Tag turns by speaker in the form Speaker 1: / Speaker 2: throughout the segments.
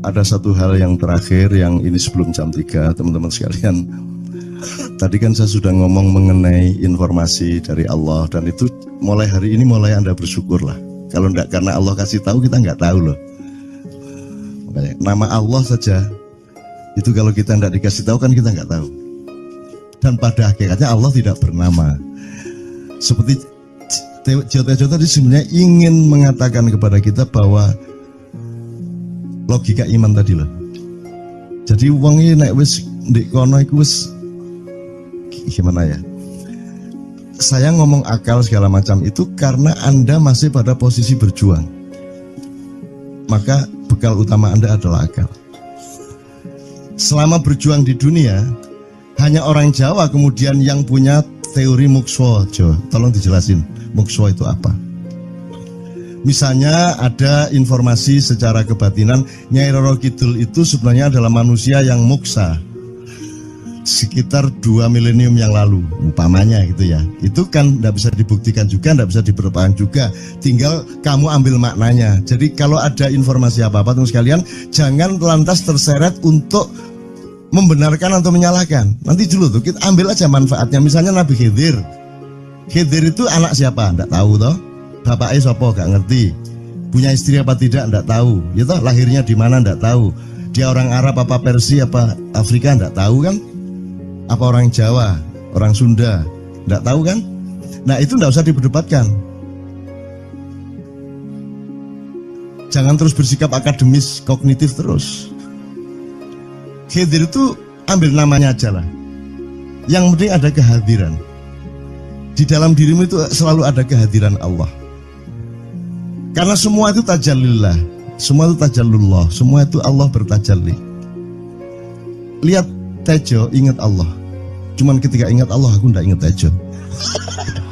Speaker 1: ada satu hal yang terakhir yang ini sebelum jam 3 teman-teman sekalian. Tadi kan saya sudah ngomong mengenai informasi dari Allah, dan itu mulai hari ini mulai Anda bersyukur lah. Kalau enggak karena Allah kasih tahu, kita enggak tahu loh. Makanya, nama Allah saja itu kalau kita enggak dikasih tahu kan kita enggak tahu. Dan pada hakikatnya Allah tidak bernama. Seperti Tejo tadi sebenarnya ingin mengatakan kepada kita bahwa logika iman tadi loh. Jadi wong ini nek wis ndek kono iku wis gimana ya? Saya ngomong akal segala macam itu karena Anda masih pada posisi berjuang. Maka bekal utama Anda adalah akal. Selama berjuang di dunia, hanya orang Jawa kemudian yang punya teori mukswa. Jo, tolong dijelasin mukswa itu apa? Misalnya ada informasi secara kebatinan Nyai Roro Kidul itu sebenarnya adalah manusia yang muksa sekitar 2 milenium yang lalu, umpamanya gitu ya. Itu kan tidak bisa dibuktikan juga, tidak bisa diperpanjang juga. Tinggal kamu ambil maknanya. Jadi kalau ada informasi apa-apa teman sekalian, jangan lantas terseret untuk membenarkan atau menyalahkan. Nanti dulu tuh kita ambil aja manfaatnya. Misalnya Nabi Khidir. Khidir itu anak siapa? Tidak tahu toh. Bapaknya siapa? Gak ngerti. Punya istri apa tidak? Tidak tahu. Ya toh, lahirnya di mana? Tidak tahu. Dia orang Arab apa Persia apa Afrika? Tidak tahu kan? Apa orang Jawa, orang Sunda, tidak tahu kan? Nah itu tidak usah diperdebatkan. Jangan terus bersikap akademis, kognitif terus. Khidir itu ambil namanya aja lah. Yang penting ada kehadiran. Di dalam dirimu itu selalu ada kehadiran Allah. Karena semua itu tajallillah, semua itu tajallullah, semua itu Allah bertajalli. Lihat Tejo, ingat Allah. Cuman ketika ingat Allah, aku ndak ingat Tejo.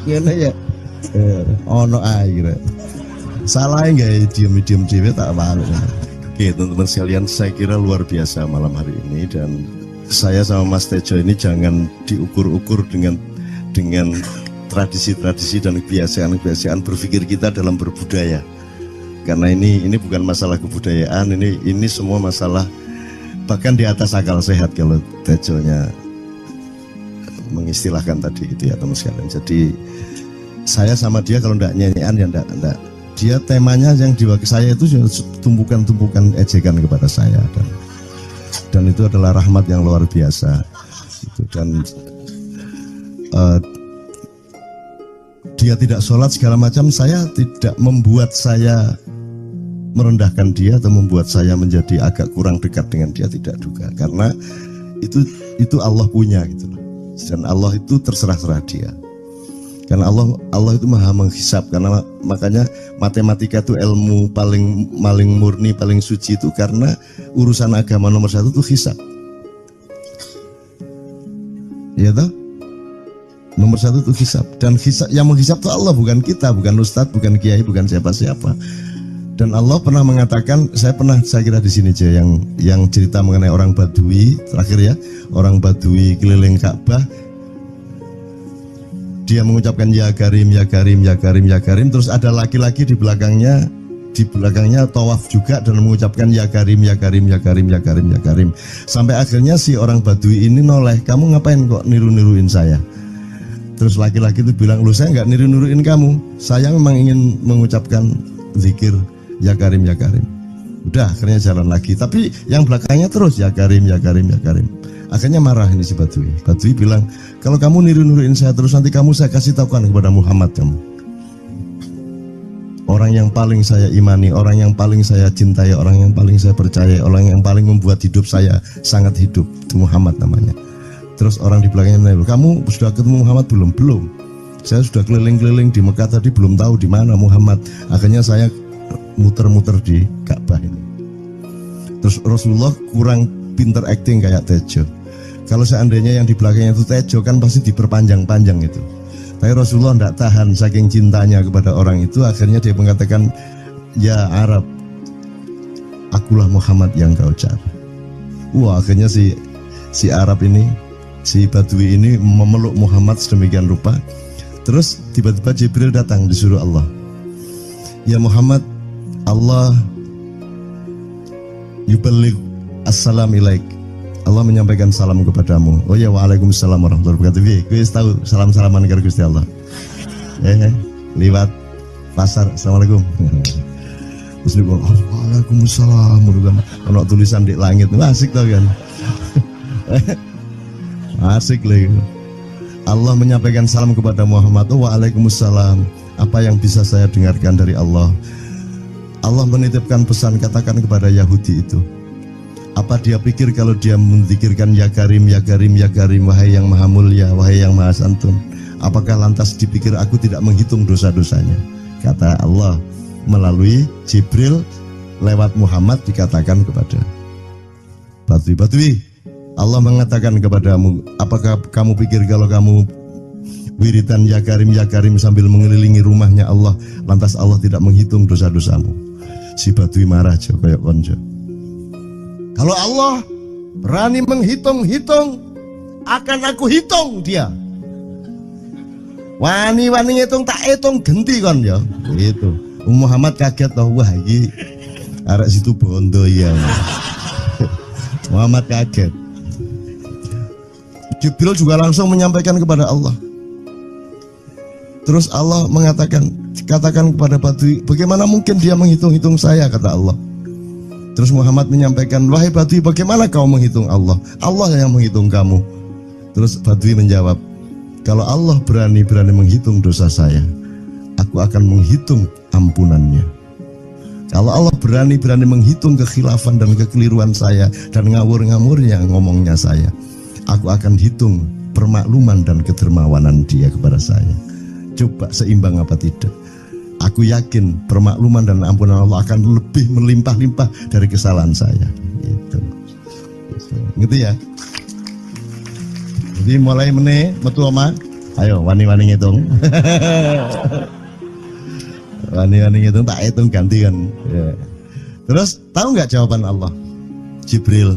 Speaker 1: Gimana ya? Ono air. Salah nggak diem cewek tak malu. Oke teman-teman sekalian, saya kira luar biasa malam hari ini, dan saya sama Mas Tejo ini jangan diukur-ukur dengan tradisi-tradisi dan kebiasaan-kebiasaan berpikir kita dalam berbudaya. Karena ini bukan masalah kebudayaan, ini semua masalah bahkan di atas akal sehat kalau Tejonya mengistilahkan tadi itu ya teman sekalian. Jadi saya sama dia kalau ndak nyanyian ya ndak. Dia temanya yang diwakili saya itu tumpukan-tumpukan ejekan kepada saya, dan itu adalah rahmat yang luar biasa. Gitu. Dan dia tidak sholat segala macam, saya tidak membuat saya merendahkan dia atau membuat saya menjadi agak kurang dekat dengan dia, tidak juga, karena itu Allah punya gitu loh. Dan Allah itu terserah-serah dia. Karena Allah itu maha menghisap. Karena makanya matematika itu ilmu paling murni, paling suci itu karena urusan agama nomor 1 itu hisap. Ya toh? Nomor 1 itu hisap. Dan hisap, yang menghisap itu Allah, bukan kita, bukan ustadz, bukan kiai, bukan siapa-siapa. Dan Allah pernah mengatakan, saya kira di sini aja yang cerita mengenai orang Badui terakhir ya, orang Badui keliling Ka'bah, dia mengucapkan ya Karim, ya Karim, ya Karim, ya Karim, terus ada laki-laki di belakangnya tawaf juga dan mengucapkan ya Karim, ya Karim, ya Karim, ya Karim, ya Karim, sampai akhirnya si orang Badui ini noleh, kamu ngapain kok niru-niruin saya? Terus laki-laki itu bilang, lu saya nggak niru-niruin kamu, saya memang ingin mengucapkan zikir ya Karim, ya Karim. Udah akhirnya jalan lagi, tapi yang belakangnya terus ya Karim, ya Karim, ya Karim. Akhirnya marah ini si Badui. Badui bilang, kalau kamu niru-niruin saya terus, nanti saya kasih tahukan kepada Muhammad kamu. Orang yang paling saya imani, orang yang paling saya cintai, orang yang paling saya percaya, orang yang paling membuat hidup saya sangat hidup, itu Muhammad namanya. Terus orang di belakangnya menanya, kamu sudah ketemu Muhammad belum? Belum. Saya sudah keliling-keliling di Mekah tadi, belum tahu di mana Muhammad. Akhirnya saya muter-muter di Ka'bah ini. Terus Rasulullah kurang pinter acting kayak Tejo. Kalau seandainya yang di belakangnya itu Tejo kan pasti diperpanjang-panjang itu. Tapi Rasulullah tidak tahan saking cintanya kepada orang itu, akhirnya dia mengatakan, ya Arab, akulah Muhammad yang kau cari. Wah, akhirnya si Arab ini, si Badui ini memeluk Muhammad sedemikian rupa. Terus tiba-tiba Jibril datang disuruh Allah, ya Muhammad, Allah yuballigh assalam ilaik. Allah menyampaikan salam kepadamu. Oh ya, waalaikumsalam warahmatullahi wabarakatuh. Gue tahu salam-salaman karo Gusti Allah. Liwat pasar, assalamualaikum. Terus dia bilang, waalaikumsalam. Kalau tulisan di langit, asik tau kan? Asik lagi. Allah menyampaikan salam kepada Muhammad. Oh, waalaikumsalam. Apa yang bisa saya dengarkan dari Allah? Allah menitipkan pesan, katakan kepada Yahudi itu. Apa dia pikir kalau dia menzikirkan ya Karim, ya Karim, ya Karim, wahai yang maha mulia, wahai yang maha santun, apakah lantas dipikir aku tidak menghitung dosa-dosanya? Kata Allah melalui Jibril lewat Muhammad dikatakan kepada Batui, Allah mengatakan kepadamu, apakah kamu pikir kalau kamu wiridan ya Karim sambil mengelilingi rumahnya Allah, lantas Allah tidak menghitung dosa-dosamu? Si Batui marah aja kayak konco. Kalau Allah berani menghitung-hitung, akan aku hitung dia. Wani-wani ngitung tak hitung genti kon ya. Gitu. Muhammad kaget toh, wah iki arek situ bondo ya. Muhammad kaget. Jibril juga langsung menyampaikan kepada Allah. Terus Allah mengatakan, katakan kepada Batui, bagaimana mungkin dia menghitung-hitung saya, kata Allah. Terus Muhammad menyampaikan, wahai Batui, bagaimana kau menghitung Allah? Allah yang menghitung kamu. Terus Batui menjawab, kalau Allah berani menghitung dosa saya, aku akan menghitung ampunannya. Kalau Allah berani menghitung kekhilafan dan kekeliruan saya dan ngawur-ngawurnya ngomongnya saya, aku akan hitung permakluman dan kedermawanan dia kepada saya. Coba seimbang apa tidak? Aku yakin permakluman dan ampunan Allah akan lebih melimpah-limpah dari kesalahan saya. Gitu ya. Jadi mulai metu oma, ayo wani-wani ngitung. Wani-wani ngitung tak hitung ganti kan. Ya. Terus tahu nggak jawaban Allah? Jibril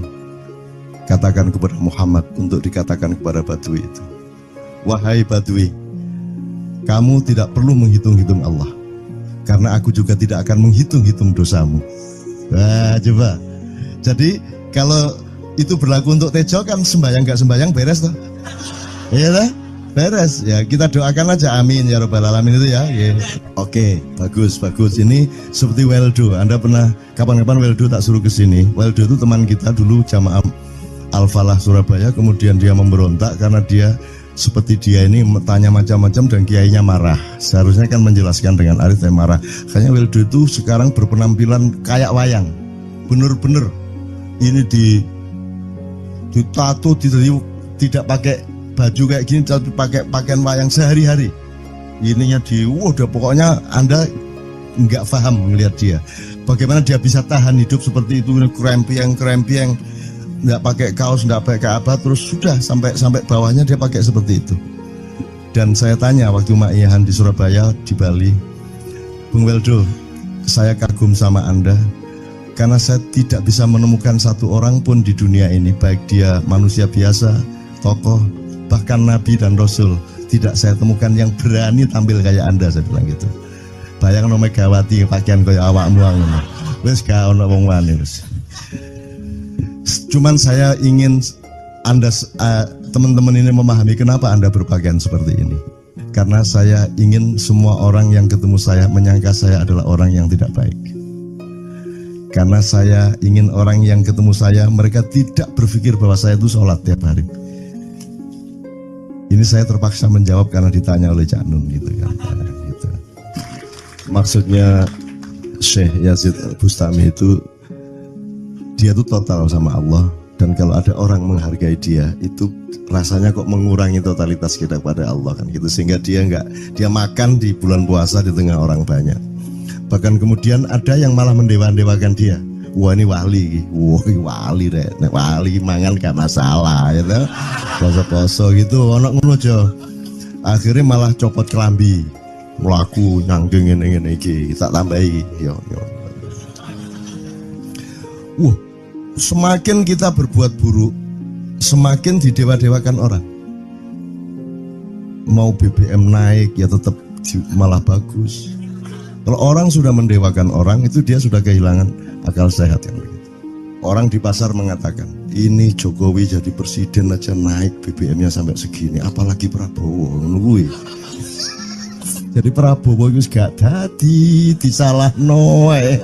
Speaker 1: katakan kepada Muhammad untuk dikatakan kepada Batui itu, wahai Batui, kamu tidak perlu menghitung-hitung Allah, karena aku juga tidak akan menghitung-hitung dosamu. Wah, coba. Jadi kalau itu berlaku untuk Tejo kan sembahyang gak sembahyang beres toh? Iya lah, beres. Ya kita doakan aja amin ya robbal alamin itu ya. Yeah. Oke, bagus. Ini seperti Weldo. Anda pernah kapan-kapan Weldo tak suruh ke sini. Weldo itu teman kita dulu jamaah Al-Falah Surabaya, kemudian dia memberontak karena dia seperti dia ini tanya macam-macam dan kiainya marah. Seharusnya kan menjelaskan dengan arif, tapi marah. Kayaknya Weldo itu sekarang berpenampilan kayak wayang. Bener-bener ini ditato, tidak pakai baju kayak gini, tapi pakai pakaian wayang sehari-hari. Ininya udah pokoknya Anda nggak paham melihat dia. Bagaimana dia bisa tahan hidup seperti itu, krempiang, nggak pakai kaos, nggak pakai apa, terus sudah sampai bawahnya dia pakai seperti itu. Dan saya tanya waktu Ma'iyahan di Surabaya, di Bali, Bung Weldo, saya kagum sama Anda karena saya tidak bisa menemukan satu orang pun di dunia ini, baik dia manusia biasa, tokoh, bahkan Nabi dan Rasul, tidak saya temukan yang berani tampil kayak Anda. Saya bilang gitu. Bayangkan Megawati pakaian kayak awakmu ngono. Wis gak ono wong wani wis. Cuman saya ingin Anda teman-teman ini memahami kenapa Anda berpakaian seperti ini. Karena saya ingin semua orang yang ketemu saya menyangka saya adalah orang yang tidak baik. Karena saya ingin orang yang ketemu saya, mereka tidak berpikir bahwa saya itu sholat tiap hari. Ini saya terpaksa menjawab karena ditanya oleh Cak Nun gitu kan. Gitu. Maksudnya Syekh Yazid Bustami itu, dia itu total sama Allah, dan kalau ada orang menghargai dia itu rasanya kok mengurangi totalitas kita kepada Allah kan gitu, sehingga dia makan di bulan puasa di tengah orang banyak. Bahkan kemudian ada yang malah mendewa-dewakan dia. Wah ini wali, wali deh, wali mangan gak masalah, ya gitu. Poso-poso gitu, ono ngono aja. Akhirnya malah copot kelambi, melaku nyanggeng ini tak tambahi, yo. Semakin kita berbuat buruk, semakin didewa-dewakan orang. Mau BBM naik ya tetap malah bagus. Kalau orang sudah mendewakan orang, itu dia sudah kehilangan akal sehat yang begitu. Orang di pasar mengatakan, ini Jokowi jadi presiden aja naik BBM-nya sampai segini, apalagi Prabowo. Nungguin. Jadi Prabowo itu gak dadi disalah noe.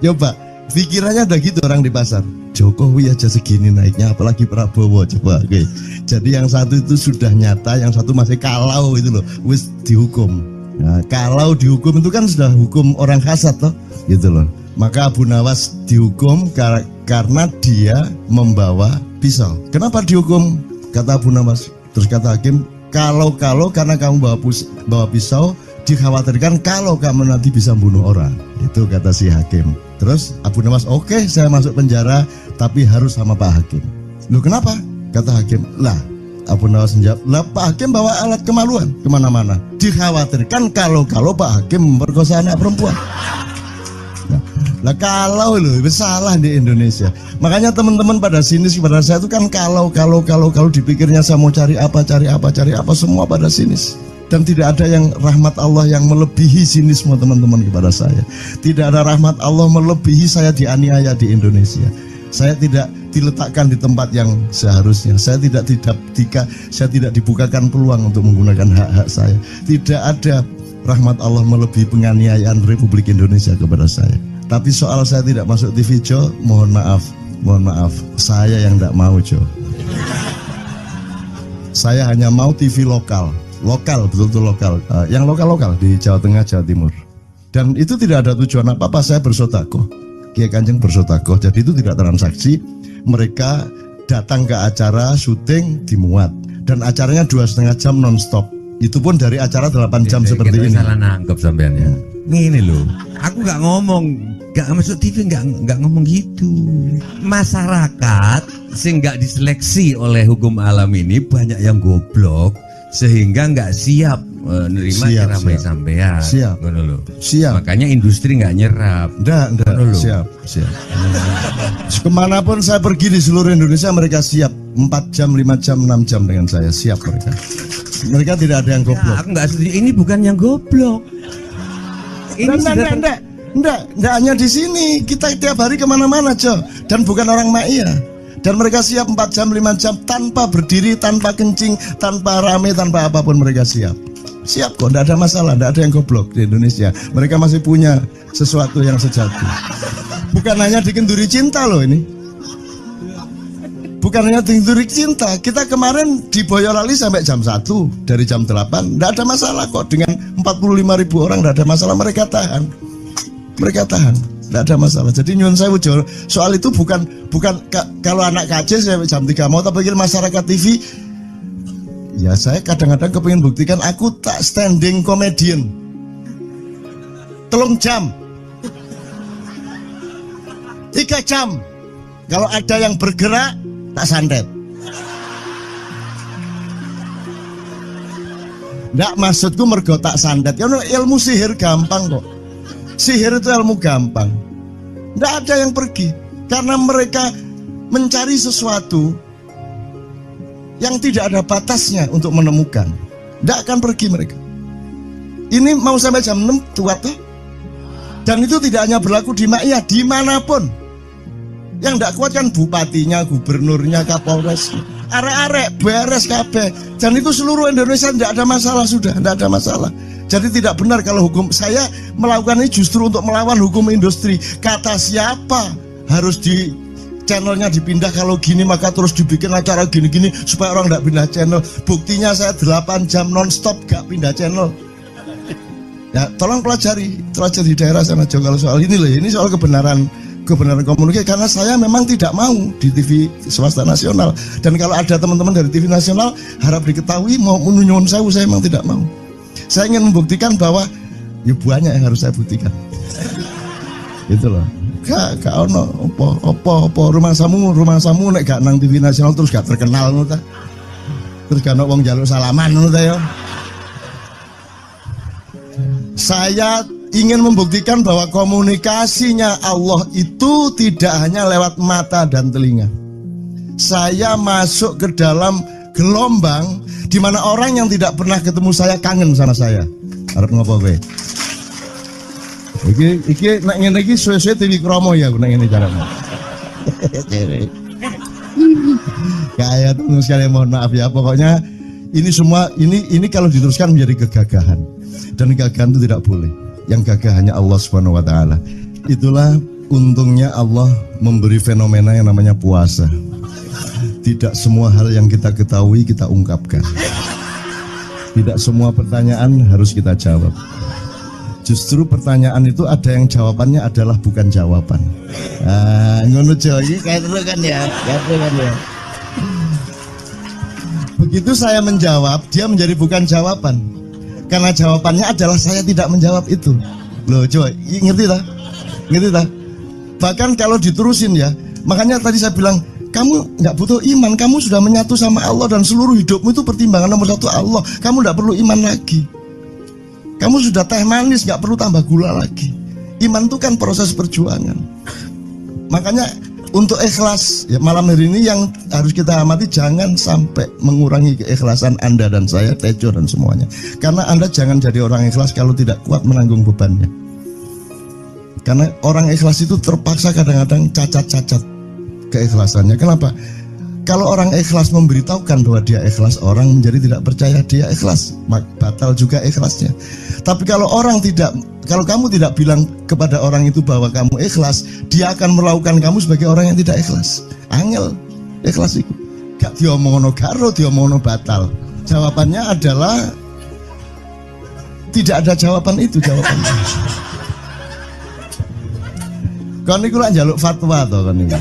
Speaker 1: Coba pikirannya ada gitu orang di pasar. Jokowi aja segini naiknya, apalagi Prabowo. Coba, oke. Jadi yang satu itu sudah nyata, yang satu masih kalau itu loh, wis dihukum. Nah, kalau dihukum itu kan sudah hukum orang kasat toh, gitu loh. Maka Abu Nawas dihukum karena dia membawa pisau. Kenapa dihukum? Kata Abu Nawas. Terus kata hakim, kalau karena kamu bawa pisau, dikhawatirkan kalau kamu nanti bisa bunuh orang. Itu kata si hakim. Terus Abu Nawas, oke, saya masuk penjara, tapi harus sama Pak Hakim. Loh kenapa? Kata hakim, lah Abu Nawas menjawab, lah Pak Hakim bawa alat kemaluan kemana-mana. Dikhawatirkan kalau Pak Hakim memperkosa anak perempuan. Nah kalau loh, salah di Indonesia. Makanya teman-teman pada sinis kepada saya itu kan kalau dipikirnya saya mau cari apa, semua pada sinis. Dan tidak ada yang rahmat Allah yang melebihi sinisme teman-teman kepada saya. Tidak ada rahmat Allah melebihi saya dianiaya di Indonesia. Saya tidak diletakkan di tempat yang seharusnya. Saya tidak dibukakan peluang untuk menggunakan hak-hak saya. Tidak ada rahmat Allah melebihi penganiayaan Republik Indonesia kepada saya. Tapi soal saya tidak masuk TV Jo, mohon maaf, saya yang tidak mau Jo. Saya hanya mau TV lokal, betul-betul lokal, yang lokal di Jawa Tengah, Jawa Timur. Dan itu tidak ada tujuan apa-apa, saya bersodakoh, Kiai Kanjeng bersodakoh, jadi itu tidak transaksi. Mereka datang ke acara syuting dimuat, dan acaranya 2,5 jam non-stop. Itu pun dari acara 8 jam seperti ini.
Speaker 2: Salah nangkep sampean ya. Ini loh, aku nggak ngomong, nggak masuk TV, nggak ngomong gitu. Masyarakat sing nggak diseleksi oleh hukum alam ini banyak yang goblok sehingga nggak siap menerima ceramah sampean.
Speaker 1: Siap.
Speaker 2: Makanya industri nggak nyerap.
Speaker 1: Nggak. Siap. Kemanapun saya pergi di seluruh Indonesia mereka siap 4 jam, 5 jam, 6 jam dengan saya, siap mereka. Mereka tidak ada yang goblok.
Speaker 2: Aku nggak setuju. Ini bukan yang goblok. Ini
Speaker 1: Enggak hanya di sini, kita tiap hari kemana-mana Jo, dan bukan orang Ma'iyah. Dan mereka siap 4 jam, 5 jam tanpa berdiri, tanpa kencing, tanpa rame, tanpa apapun mereka siap. Siap kok, enggak ada masalah, enggak ada yang goblok di Indonesia. Mereka masih punya sesuatu yang sejati. Bukan hanya dikenduri cinta loh ini. Bukan hanya dikenduri cinta, kita kemarin di Boyolali sampai jam 1, dari jam 8, enggak ada masalah kok. Dengan 45.000 orang enggak ada masalah, mereka tahan, tidak ada masalah. Jadi nyuwun sewu soal itu bukan kalau anak KJ saya jam 3 mau tak pikir masyarakat TV. Ya saya kadang-kadang kepingin buktikan aku tak standing comedian 3 jam 3 jam. Kalau ada yang bergerak tak santet. Nggak, maksudku mergo tak santet. Ya ilmu sihir gampang kok. Sihir itu ilmu gampang. Tidak ada yang pergi karena mereka mencari sesuatu yang tidak ada batasnya untuk menemukan. Tidak akan pergi mereka. Ini mau sampai jam 6 kuat tuh. Dan itu tidak hanya berlaku di Ma'iyah, dimanapun. Yang tidak kuat kan bupatinya, gubernurnya, kapolres, arek-arek beres kabeh. Dan itu seluruh Indonesia tidak ada masalah sudah, tidak ada masalah. Jadi tidak benar kalau hukum saya melakukan ini justru untuk melawan hukum industri. Kata siapa harus di channelnya dipindah, kalau gini maka terus dibikin acara gini-gini supaya orang tidak pindah channel. Buktinya saya 8 jam non-stop gak pindah channel. Ya tolong pelajari di daerah sana Jo kalau soal ini loh. Ini soal kebenaran komunikasi, karena saya memang tidak mau di TV swasta nasional. Dan kalau ada teman-teman dari TV nasional harap diketahui mau nyuwun sewu, saya memang tidak mau. Saya ingin membuktikan bahwa ya banyak yang harus saya buktikan. Itu loh. Gak ono apa rumah samu nek gak nang TV nasional terus gak terkenal ngono ta. Terus gak ono wong njaluk salaman ngono ta ya. Saya ingin membuktikan bahwa komunikasinya Allah itu tidak hanya lewat mata dan telinga. Saya masuk ke dalam gelombang di mana orang yang tidak pernah ketemu saya kangen sama saya. Harap ngopo kowe? Iki nek ngene iki suwe-suwe TV kromo ya nek ngene carane. Kayak tuh sekali mohon maaf ya, pokoknya ini semua ini kalau diteruskan menjadi kegagahan, dan kegagahan itu tidak boleh. Yang gagah hanya Allah Subhanahu wa taala. Itulah untungnya Allah memberi fenomena yang namanya puasa. Tidak semua hal yang kita ketahui kita ungkapkan. Tidak semua pertanyaan harus kita jawab. Justru pertanyaan itu ada yang jawabannya adalah bukan jawaban. Ngono iki kayak terus kan ya. Begitu saya menjawab, dia menjadi bukan jawaban. Karena jawabannya adalah saya tidak menjawab itu. Loh, coba ngerti tak? Ngerti tak? Bahkan kalau diterusin ya, makanya tadi saya bilang, kamu nggak butuh iman, kamu sudah menyatu sama Allah dan seluruh hidupmu itu pertimbangan nomor satu Allah. Kamu nggak perlu iman lagi. Kamu sudah teh manis, nggak perlu tambah gula lagi. Iman itu kan proses perjuangan. Makanya untuk ikhlas ya, malam hari ini yang harus kita amati, jangan sampai mengurangi keikhlasan Anda dan saya, Tejo dan semuanya. Karena Anda jangan jadi orang ikhlas kalau tidak kuat menanggung bebannya. Karena orang ikhlas itu terpaksa kadang-kadang cacat-cacat keikhlasannya. Kenapa? Kalau orang ikhlas memberitahukan bahwa dia ikhlas, orang menjadi tidak percaya dia ikhlas, batal juga ikhlasnya. Tapi kalau kamu tidak bilang kepada orang itu bahwa kamu ikhlas, dia akan melakukan kamu sebagai orang yang tidak ikhlas. Angel ikhlas itu gak diomongono karo, diomongono batal. Jawabannya adalah tidak ada jawaban itu jawabannya. Kon niku lak njaluk fatwa to kon niku.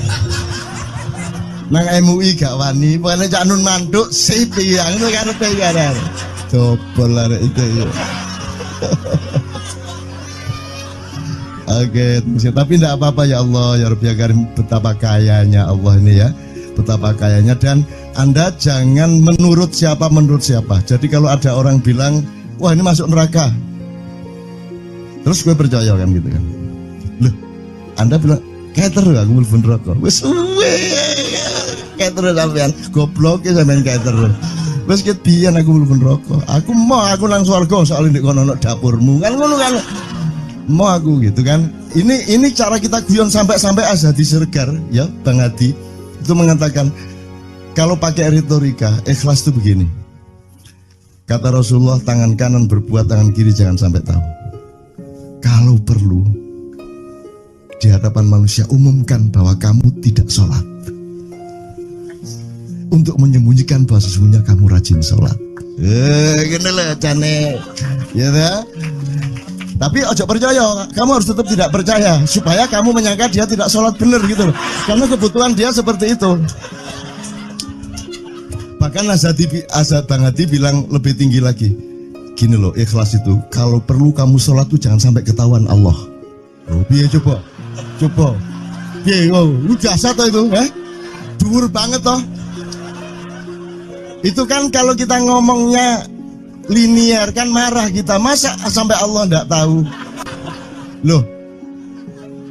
Speaker 1: Nang MUI gak wani, pokoknya Cak Nun mantuk sip ya, ngono karepe ya. Dobol arek itu ya. Oke, tapi tidak apa-apa ya Allah, ya Rabbi Karim, betapa kayanya Allah ini ya, betapa kayanya. Dan Anda jangan menurut siapa. Jadi kalau ada orang bilang, wah ini masuk neraka, terus gue percaya kan gitu kan. Loh, Anda bilang, kater aku mlebu neraka. Wis kater sampean, goblok ya sampean kater. Wis ket biyen aku mlebu neraka. Aku nang swarga soal ndek kono dapurmu. Kan ngono kan. Mau aku gitu kan. Ini cara kita guyon sampai Azhadi Sergar ya, Bang Hadi itu mengatakan kalau pakai retorika ikhlas itu begini. Kata Rasulullah, tangan kanan berbuat, tangan kiri jangan sampai tahu. Kalau perlu di hadapan manusia umumkan bahwa kamu tidak sholat, untuk menyembunyikan bahwa sesungguhnya kamu rajin sholat. Gini lah cane, ya dah. Tapi ojo percaya, kamu harus tetap tidak percaya supaya kamu menyangka dia tidak sholat benar gitu loh. Karena kebutuhan dia seperti itu. Bahkan Bang Hadi bilang lebih tinggi lagi. Gini loh, ikhlas itu kalau perlu kamu sholat tuh jangan sampai ketahuan Allah. Oh, biar coba. Biar, lu jasa toh itu, dhuwur banget toh. Itu kan kalau kita ngomongnya linear kan marah kita, masa sampai Allah enggak tahu. Loh,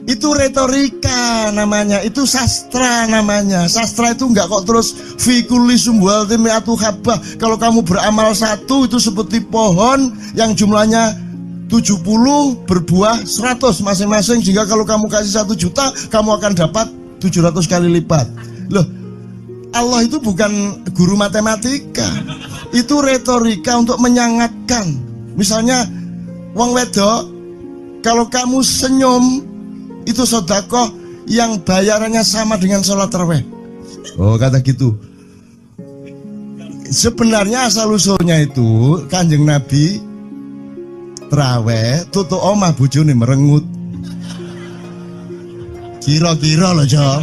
Speaker 1: itu retorika namanya, itu sastra namanya. Sastra itu enggak kok terus fikuli sumbual timiatu habah. Kalau kamu beramal satu itu seperti pohon yang jumlahnya 70 berbuah 100 masing-masing, sehingga kalau kamu kasih 1 juta kamu akan dapat 700 kali lipat. Loh, Allah itu bukan guru matematika. Itu retorika untuk menyangatkan. Misalnya wong wedok, kalau kamu senyum itu sedekah yang bayarannya sama dengan sholat tarawih. Oh, kata gitu. Sebenarnya asal usulnya itu Kanjeng Nabi tarawih tutuk omah bojone merengut. Kira-kira loh, Jo.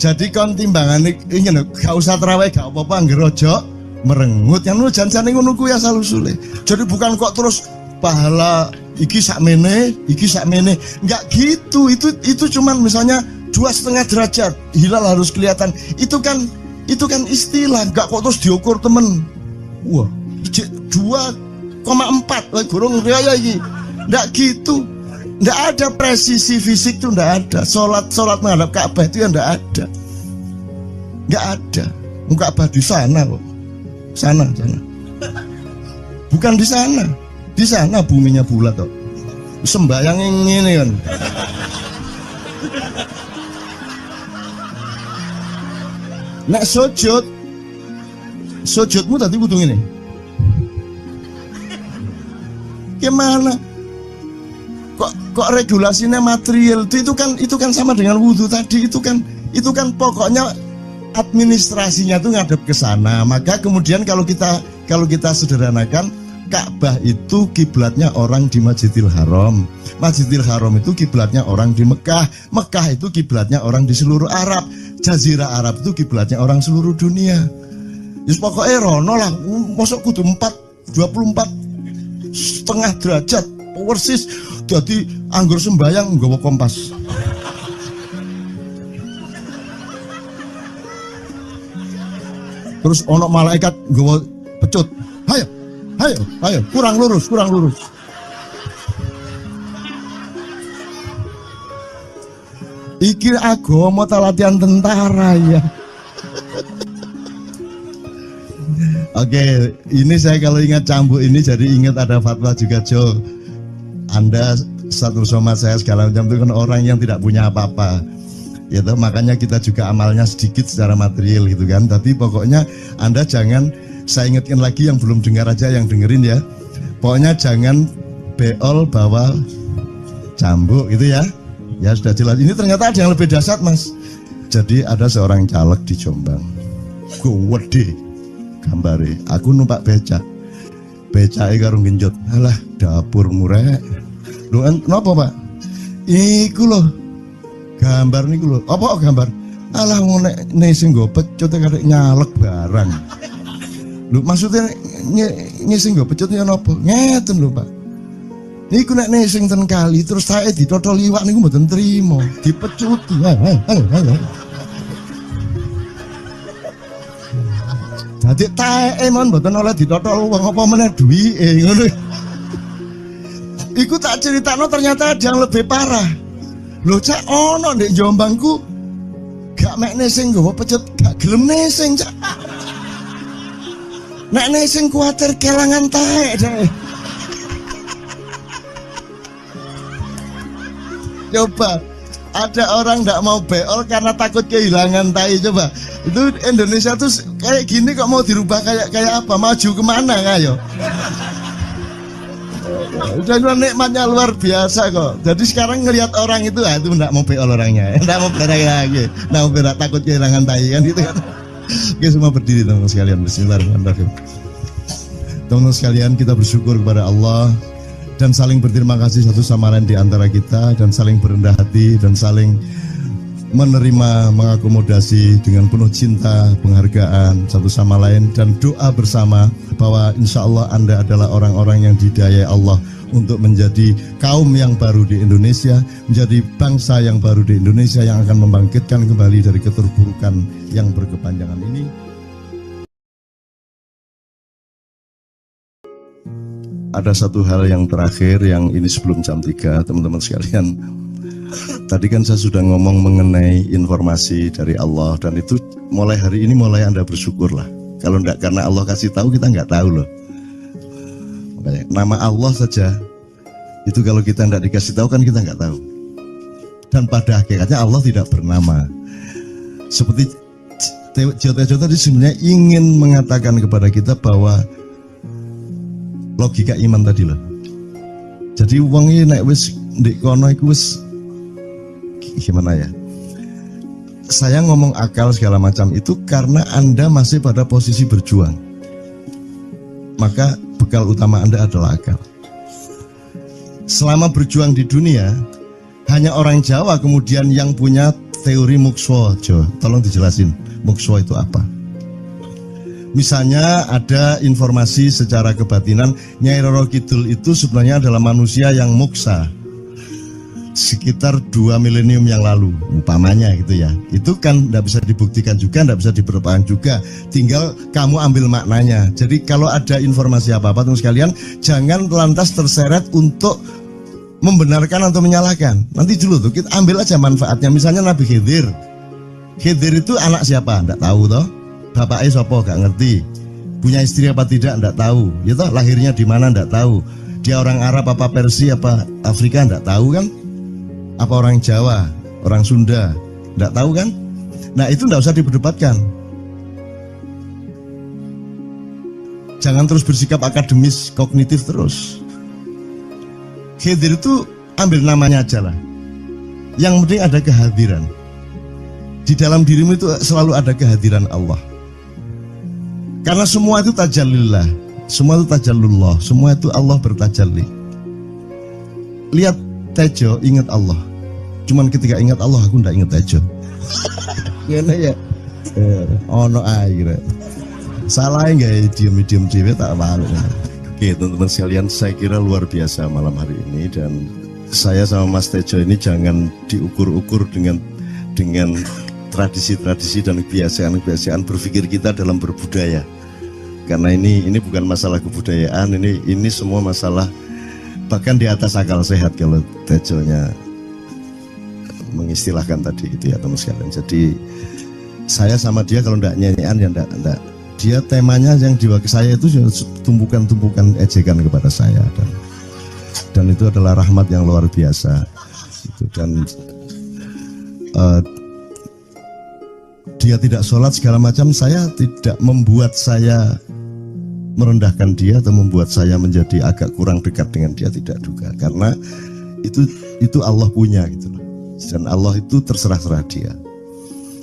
Speaker 1: Jadi kon timbangan ini gak usah terawih gak apa-apa, ngerojo merengut yang lu jangan ngono kuwi asal usule. Jadi bukan kok terus pahala iki sakmene, enggak gitu. Itu cuman misalnya 2,5 derajat hilal harus kelihatan. Itu kan istilah, enggak kok terus diukur temen. Wah, 2,4 gurung riaya iki. Enggak gitu. Nggak ada presisi fisik tuh, nggak ada. Sholat menghadap Ka'bah itu ya nggak ada. Nggak ada. Ka'bah di sana kok. Sana. Bukan di sana. Di sana buminya bulat kok. Sembayang ini kan. Nek sujudmu tadi kudu ngene. Gimana? Kok regulasinya material itu kan sama dengan wudhu tadi, itu kan pokoknya administrasinya tuh ngadep ke sana. Maka kemudian kalau kita sederhanakan, Ka'bah itu kiblatnya orang di Masjidil Haram. Masjidil Haram itu kiblatnya orang di Mekah. Mekah itu kiblatnya orang di seluruh Arab. Jazirah Arab itu kiblatnya orang seluruh dunia. Yus pokoknya rono lah, masuk kudu 24,5 derajat persis. Jadi anggur sembayang nggawa kompas. Terus ono malaikat nggawa pecut. Ayo, kurang lurus. Iki agama ta latihan tentara ya. Oke, ini saya kalau ingat cambuk ini jadi ingat ada fatwa juga, Jo. Anda satu sama saya segala macam itu kan orang yang tidak punya apa-apa. Ya toh, makanya kita juga amalnya sedikit secara material gitu kan. Tapi pokoknya Anda jangan, saya ingatkan lagi yang belum dengar aja yang dengerin ya. Pokoknya jangan beol bawa cambuk gitu ya. Ya sudah jelas. Ini ternyata ada yang lebih dahsyat, Mas. Jadi ada seorang caleg di Jombang. Gede gambare. Aku numpak becak. Becake karo genjot. Alah, dapur murek. Lho napa, Pak? Iku lho. Gambar niku lho. Apa gambar? Alah ngene sing nggo pecut karek nyalek barang. Lho maksudnya sing nggo pecut ya napa? Ngeten lho, Pak. Niku nek nesing ten kali terus saya ditotol liwak niku mboten trimo, dipecuti. Dadi taeke mon mboten oleh ditotol wong apa meneh duwike ngono. Iku tak critakno ternyata ada yang lebih parah. Lho Cak ono ndek Jombangku gak mek nesing nggawa pecut, gak gelem nesing Cak. Nek nesing kuwatir kelangan taek deh. Coba ada orang nggak mau beol karena takut kehilangan tai. Coba itu Indonesia tuh kayak gini kok mau dirubah kayak apa? Maju kemana kayo? Dan nikmatnya luar biasa kok. Jadi sekarang ngelihat orang itu nggak mau beol orangnya, nggak mau berak lagi, nggak mau berak, takut kehilangan tai kan gitu kan? Oke, semua berdiri teman-teman sekalian. Bismillahirrahmanirrahim. Teman-teman sekalian, kita bersyukur kepada Allah dan saling berterima kasih satu sama lain di antara kita, dan saling berendah hati dan saling menerima, mengakomodasi dengan penuh cinta, penghargaan satu sama lain, dan doa bersama bahwa insya Allah Anda adalah orang-orang yang didayai Allah untuk menjadi kaum yang baru di Indonesia, menjadi bangsa yang baru di Indonesia yang akan membangkitkan kembali dari keterpurukan yang berkepanjangan ini. Ada satu hal yang terakhir yang ini sebelum jam 3, teman-teman sekalian. Tadi kan saya sudah ngomong mengenai informasi dari Allah, dan itu mulai hari ini mulai Anda bersyukurlah. Kalau enggak karena Allah kasih tahu, kita enggak tahu loh. Makanya, nama Allah saja itu kalau kita enggak dikasih tahu kan kita enggak tahu. Dan pada hakikatnya Allah tidak bernama. Seperti Jotejo tadi sebenarnya ingin mengatakan kepada kita bahwa logika iman tadi loh. Jadi wong iki nek wis ndek kono iku wis gimana ya? Saya ngomong akal segala macam itu karena Anda masih pada posisi berjuang. Maka bekal utama Anda adalah akal. Selama berjuang di dunia, hanya orang Jawa kemudian yang punya teori mukswa. Jo, tolong dijelasin mukswa itu apa? Misalnya ada informasi secara kebatinan Nyai Roro Kidul itu sebenarnya adalah manusia yang muksa sekitar 2 milenium yang lalu, umpamanya gitu ya. Itu kan tidak bisa dibuktikan juga, tidak bisa diperlukan juga. Tinggal kamu ambil maknanya. Jadi kalau ada informasi apa-apa teman sekalian, jangan lantas terseret untuk membenarkan atau menyalahkan. Nanti dulu tuh kita ambil aja manfaatnya. Misalnya Nabi Khidir. Khidir itu anak siapa? Tidak tahu toh. Bapaknya sopo gak ngerti. Punya istri apa tidak enggak tahu. Ya toh, lahirnya di mana enggak tahu. Dia orang Arab apa Persia apa Afrika enggak tahu kan? Apa orang Jawa, orang Sunda, enggak tahu kan? Nah, itu enggak usah diperdebatkan. Jangan terus bersikap akademis, kognitif terus. Khidir itu ambil namanya aja lah. Yang penting ada kehadiran. Di dalam dirimu itu selalu ada kehadiran Allah. Karena semua itu tajallillah, semua itu tajallullah, semua itu Allah bertajalli. Lihat Tejo, ingat Allah. Cuman ketika ingat Allah, aku ndak ingat Tejo. Gimana ya? Ono air. Salah nggak diem cewek tak malu. Oke teman-teman sekalian, saya kira luar biasa malam hari ini, dan saya sama Mas Tejo ini jangan diukur-ukur dengan tradisi-tradisi dan kebiasaan-kebiasaan berpikir kita dalam berbudaya. Karena ini bukan masalah kebudayaan, ini semua masalah bahkan di atas akal sehat kalau Tejonya mengistilahkan tadi itu ya teman sekalian. Jadi saya sama dia kalau ndak nyanyian ya ndak. Dia temanya yang diwakili saya itu tumpukan-tumpukan ejekan kepada saya, dan itu adalah rahmat yang luar biasa. Dan dia tidak sholat segala macam, saya tidak membuat saya merendahkan dia atau membuat saya menjadi agak kurang dekat dengan dia, tidak juga, karena itu Allah punya gitu loh. Dan Allah itu terserah-serah dia.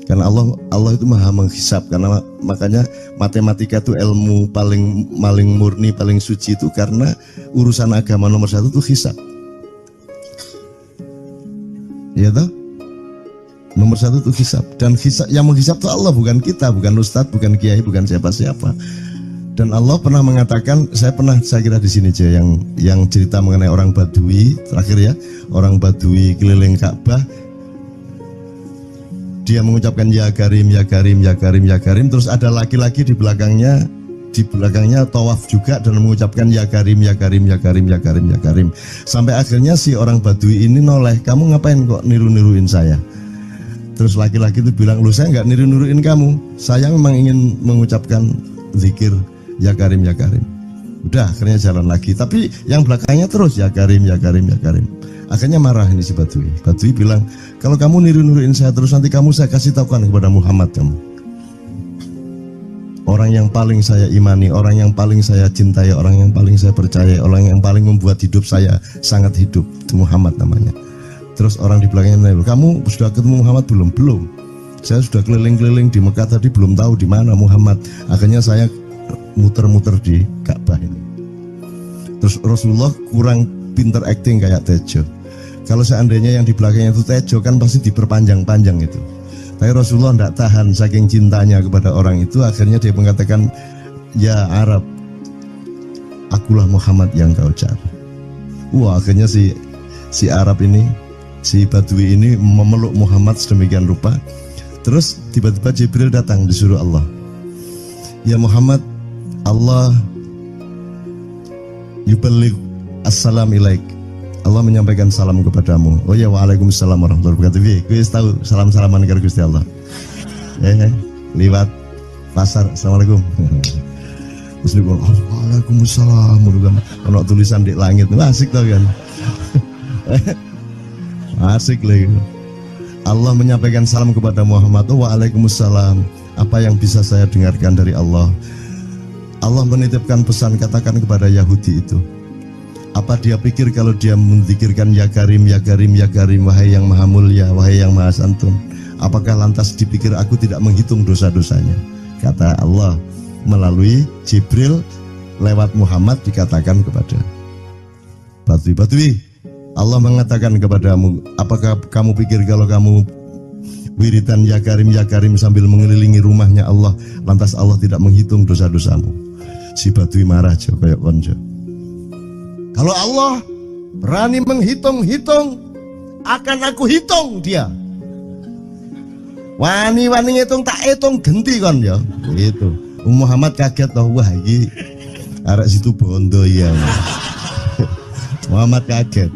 Speaker 1: Karena Allah itu maha menghisab, karena makanya matematika itu ilmu paling murni, paling suci itu karena urusan agama nomor satu itu hisab. Ya toh? Nomor satu itu hisab, dan hisab, yang menghisab itu Allah, bukan kita, bukan ustadz, bukan kiai, bukan siapa-siapa. Dan Allah pernah mengatakan, saya kira di sini aja yang cerita mengenai orang Badui terakhir ya, orang Badui keliling Ka'bah. Dia mengucapkan ya Karim, ya Karim, ya Karim, ya Karim. Terus ada laki-laki di belakangnya tawaf juga dan mengucapkan ya Karim, ya Karim, ya Karim, ya Karim, ya Karim. Sampai akhirnya si orang Badui ini noleh, kamu ngapain kok niru-niruin saya? Terus laki-laki itu bilang, lu saya nggak niru-niruin kamu, saya memang ingin mengucapkan zikir ya Karim, ya Karim. Udah, akhirnya jalan lagi. Tapi yang belakangnya terus ya Karim, ya Karim, ya Karim. Akhirnya marah ini si Badui. Badui bilang, kalau kamu niru-niruin saya terus, nanti saya kasih tahukan kepada Muhammad kamu. Orang yang paling saya imani, orang yang paling saya cintai, orang yang paling saya percaya, orang yang paling membuat hidup saya sangat hidup, itu Muhammad namanya. Terus orang di belakangnya nanya, kamu sudah ketemu Muhammad belum? Belum. Saya sudah keliling-keliling di Mekah tadi, belum tahu di mana Muhammad. Akhirnya saya muter-muter di Ka'bah ini. Terus Rasulullah kurang pinter acting kayak Tejo. Kalau seandainya yang di belakangnya itu Tejo kan pasti diperpanjang-panjang itu. Tapi Rasulullah tidak tahan saking cintanya kepada orang itu, akhirnya dia mengatakan, ya Arab, akulah Muhammad yang kau cari. Wah, akhirnya si Arab ini, si Badui ini memeluk Muhammad sedemikian rupa. Terus tiba-tiba Jibril datang disuruh Allah. Ya Muhammad, Allah yuballigh assalam ilaik. Allah menyampaikan salam kepadamu. Oh ya, waalaikumsalam warahmatullahi wabarakatuh. Gue tahu salam-salaman karo Gusti Allah. Liwat pasar, assalamualaikum. Terus dia bilang, waalaikumsalam. Kalau tulisan di langit, asik tau kan? Asik lagi. Allah menyampaikan salam kepada Muhammad. Oh, waalaikumsalam. Apa yang bisa saya dengarkan dari Allah? Allah menitipkan pesan, katakan kepada Yahudi itu. Apa dia pikir kalau dia menzikirkan ya Karim, ya Karim, ya Karim, wahai yang maha mulia, wahai yang maha santun, apakah lantas dipikir aku tidak menghitung dosa-dosanya? Kata Allah melalui Jibril lewat Muhammad dikatakan kepada Badui, Allah mengatakan kepadamu, apakah kamu pikir kalau kamu wiridan ya Karim sambil mengelilingi rumahnya Allah, lantas Allah tidak menghitung dosa-dosamu? Si Badui marah aja kayak konco. Kalau Allah berani menghitung-hitung, akan aku hitung dia. Wani-wani ngitung tak hitung genti kon ya. Itu. Muhammad kaget toh, wah iki arek situ bondo ya. Muhammad kaget.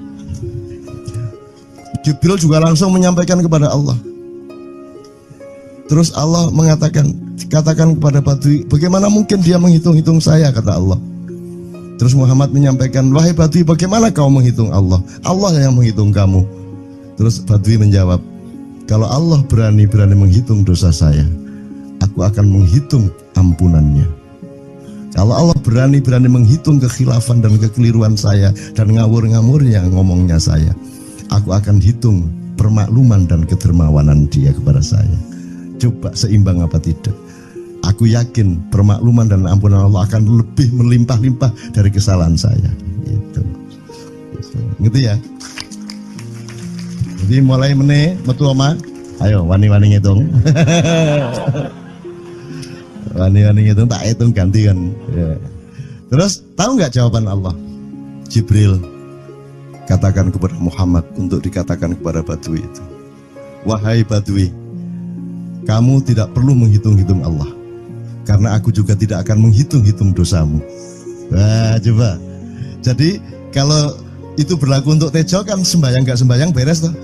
Speaker 1: Jibril juga langsung menyampaikan kepada Allah. Terus Allah katakan kepada Badui, bagaimana mungkin dia menghitung-hitung saya, kata Allah. Terus Muhammad menyampaikan, wahai Badui, bagaimana kau menghitung Allah? Allah yang menghitung kamu. Terus Badui menjawab, kalau Allah berani-berani menghitung dosa saya, aku akan menghitung ampunannya. Kalau Allah berani-berani menghitung kekhilafan dan kekeliruan saya dan ngawur-ngawurnya ngomongnya saya, aku akan hitung permakluman dan kedermawanan dia kepada saya. Coba seimbang apa tidak? Aku yakin permakluman dan ampunan Allah akan lebih melimpah-limpah dari kesalahan saya. Gitu. Gitu ya. Jadi mulai meneh metu oma, ayo wani-wani ngitung. Wani-wani ngitung tak hitung ganti kan. Ya. Terus tahu nggak jawaban Allah? Jibril katakan kepada Muhammad untuk dikatakan kepada Badui itu, wahai Badui, kamu tidak perlu menghitung-hitung Allah, karena aku juga tidak akan menghitung-hitung dosamu. Wah, coba. Jadi kalau itu berlaku untuk Tejo kan sembahyang gak sembahyang beres toh?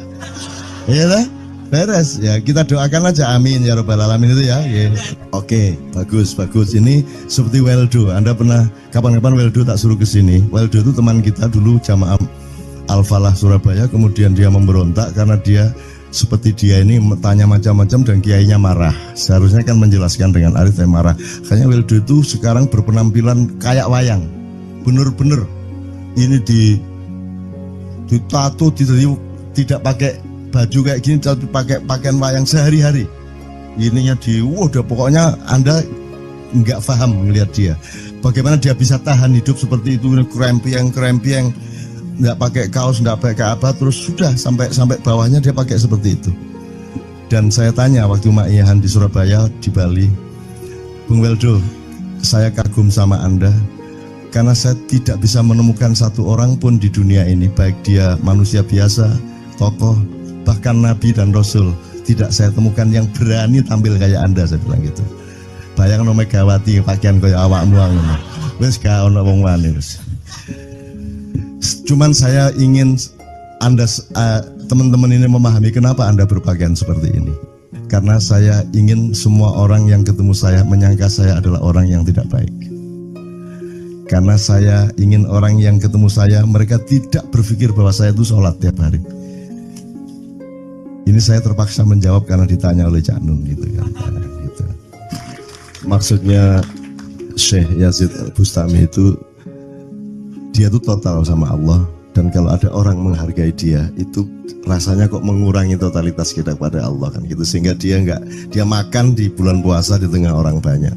Speaker 1: Iya lah, beres. Ya kita doakan aja, amin ya robbal alamin itu ya. Yeah. Oke, bagus. Ini seperti Weldo. Anda pernah kapan-kapan Weldo tak suruh ke sini? Weldo itu teman kita dulu jamaah Al-Falah Surabaya, kemudian dia memberontak karena dia seperti dia ini tanya macam-macam dan kiainya marah. Seharusnya kan menjelaskan dengan arif, marah. Kayaknya Weldo itu sekarang berpenampilan kayak wayang. Bener-bener ini ditato, tidak pakai baju kayak gini, tapi pakai pakaian wayang sehari-hari. Ininya udah pokoknya Anda nggak paham melihat dia. Bagaimana dia bisa tahan hidup seperti itu, krempiang, nggak pakai kaos, nggak pakai apa, terus sudah sampai bawahnya dia pakai seperti itu. Dan saya tanya waktu Ma'iyahan di Surabaya, di Bali, Bung Weldo, saya kagum sama Anda karena saya tidak bisa menemukan satu orang pun di dunia ini, baik dia manusia biasa, tokoh, bahkan Nabi dan Rasul, tidak saya temukan yang berani tampil kayak Anda. Saya bilang gitu. Bayang no Megawati pakaian kayak awakmu ngono. Wis gak ono wong wani wis. Cuman saya ingin Anda teman-teman ini memahami kenapa Anda berpakaian seperti ini. Karena saya ingin semua orang yang ketemu saya menyangka saya adalah orang yang tidak baik. Karena saya ingin orang yang ketemu saya, mereka tidak berpikir bahwa saya itu sholat tiap hari. Ini saya terpaksa menjawab karena ditanya oleh Cak Nun gitu kan. Gitu. Maksudnya Syekh Yazid Bustami itu, dia itu total sama Allah, dan kalau ada orang menghargai dia itu rasanya kok mengurangi totalitas kita kepada Allah kan gitu, sehingga dia makan di bulan puasa di tengah orang banyak.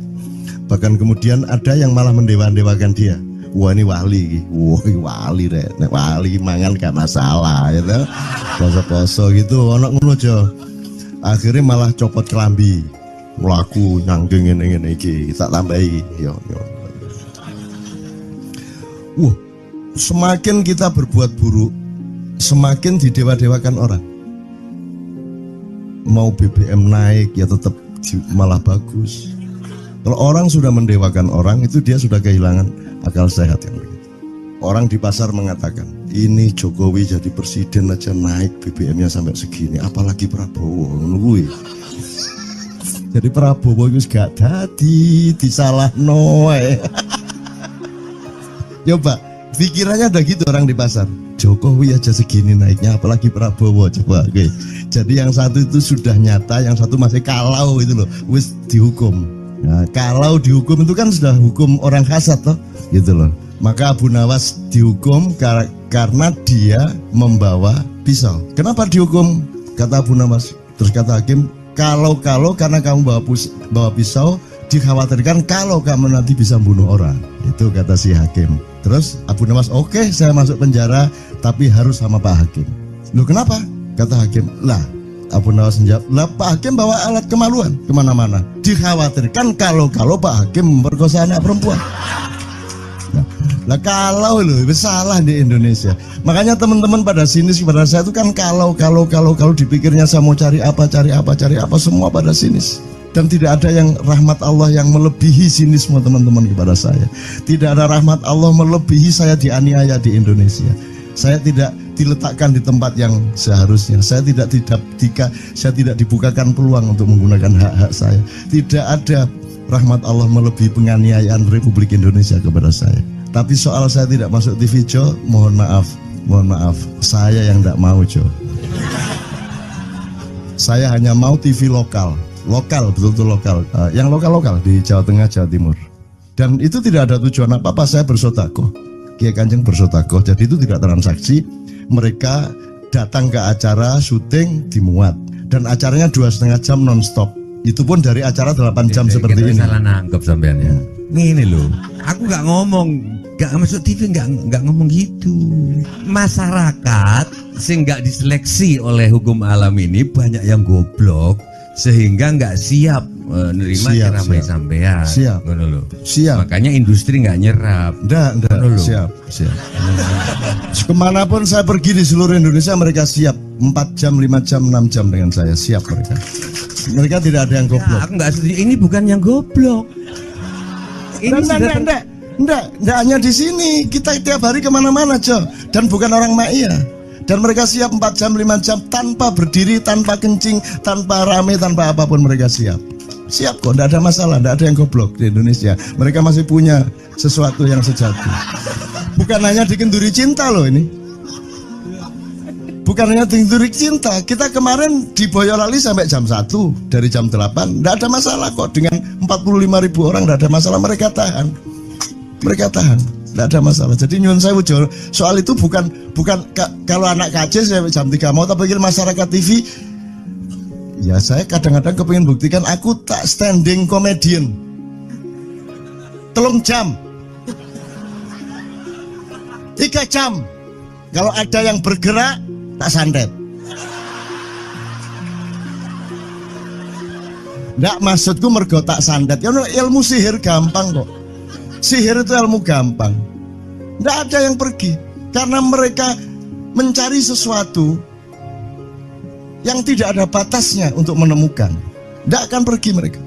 Speaker 1: Bahkan kemudian ada yang malah mendewa-dewakan dia. Wah ini wali, wali deh, wali mangan gak masalah, ya gitu. Poso-poso gitu, ono ngono aja. Akhirnya malah copot kelambi, melaku nyanggeng ngene iki, tak tambahi, yo. Semakin kita berbuat buruk, semakin didewa-dewakan orang. Mau BBM naik ya tetap malah bagus. Kalau orang sudah mendewakan orang, itu dia sudah kehilangan akal sehat yang begitu. Orang di pasar mengatakan, ini Jokowi jadi presiden aja naik BBM-nya sampai segini, apalagi Prabowo nungguin. Jadi Prabowo itu gak dadi disalah noe. Coba pikirannya ada gitu orang di pasar. Jokowi aja segini naiknya, apalagi Prabowo, coba. Oke. Jadi yang satu itu sudah nyata, yang satu masih kalau itu loh, wis dihukum. Nah, kalau dihukum itu kan sudah hukum orang hasad toh, gitu loh. Maka Abu Nawas dihukum karena dia membawa pisau. Kenapa dihukum? Kata Abu Nawas. Terus kata hakim, kalau karena kamu bawa pisau, dikhawatirkan kalau kamu nanti bisa bunuh orang. Itu kata si hakim. Terus Abu Nawas, oke, saya masuk penjara, tapi harus sama Pak Hakim. Loh kenapa? Kata hakim, lah Abu Nawas menjawab, lah Pak Hakim bawa alat kemaluan kemana-mana. Dikhawatirkan kalau Pak Hakim memperkosa anak perempuan. Lah kalau loh, salah di Indonesia. Makanya teman-teman pada sinis kepada saya itu kan kalau dipikirnya saya mau cari apa semua pada sinis. Dan tidak ada yang rahmat Allah yang melebihi sinisme teman-teman kepada saya. Tidak ada rahmat Allah melebihi saya dianiaya di Indonesia. Saya tidak diletakkan di tempat yang seharusnya. Saya tidak dibukakan peluang untuk menggunakan hak-hak saya. Tidak ada rahmat Allah melebihi penganiayaan Republik Indonesia kepada saya. Tapi soal saya tidak masuk TV, Jo, mohon maaf, saya yang tidak mau, Jo. Saya hanya mau TV lokal, betul-betul lokal, yang lokal di Jawa Tengah, Jawa Timur. Dan itu tidak ada tujuan apa-apa, saya bersodakoh. Kiai Kanjeng bersodakoh, jadi itu tidak transaksi. Mereka datang ke acara syuting dimuat, dan acaranya 2,5 jam non-stop. Itu pun dari acara 8 jam seperti ini.
Speaker 2: Salah nangkep sampean ya. Ini loh, aku nggak ngomong, nggak masuk TV, nggak ngomong gitu. Masyarakat sing nggak diseleksi oleh hukum alam ini banyak yang goblok sehingga nggak siap nerima ceramah sampean.
Speaker 1: Siap.
Speaker 2: Makanya industri nggak nyerap.
Speaker 1: Nggak. Siap. Kemanapun saya pergi di seluruh Indonesia mereka siap. 4 jam, 5 jam, 6 jam dengan saya siap mereka. Mereka tidak ada yang goblok.
Speaker 2: Aku nggak setuju. Ini bukan yang goblok. Ini
Speaker 1: Enggak hanya di sini. Kita tiap hari kemana-mana, Jo. Dan bukan orang Ma'iyah. Dan mereka siap 4 jam, 5 jam tanpa berdiri, tanpa kencing, tanpa rame, tanpa apapun mereka siap. Siap kok, tidak ada masalah, tidak ada yang goblok di Indonesia. Mereka masih punya sesuatu yang sejati. Bukan hanya dikenduri cinta loh ini. Bukan hanya dikenduri cinta. Kita kemarin di Boyolali sampai jam 1, dari jam 8. Tidak ada masalah kok, dengan 45.000 orang tidak ada masalah, mereka tahan. Tidak ada masalah. Jadi nyuwun sewu, soal itu bukan kalau anak KJ saya jam 3 mau tak pikir masyarakat TV. Ya saya kadang-kadang kepingin buktikan aku tak standing comedian 3 jam 3 jam. Kalau ada yang bergerak tak santet. Nggak, maksudku mergo tak santet. Ya ilmu sihir gampang kok. Sihir itu ilmu gampang. Nggak ada yang pergi karena mereka mencari sesuatu yang tidak ada batasnya untuk menemukan. Tidak akan pergi mereka.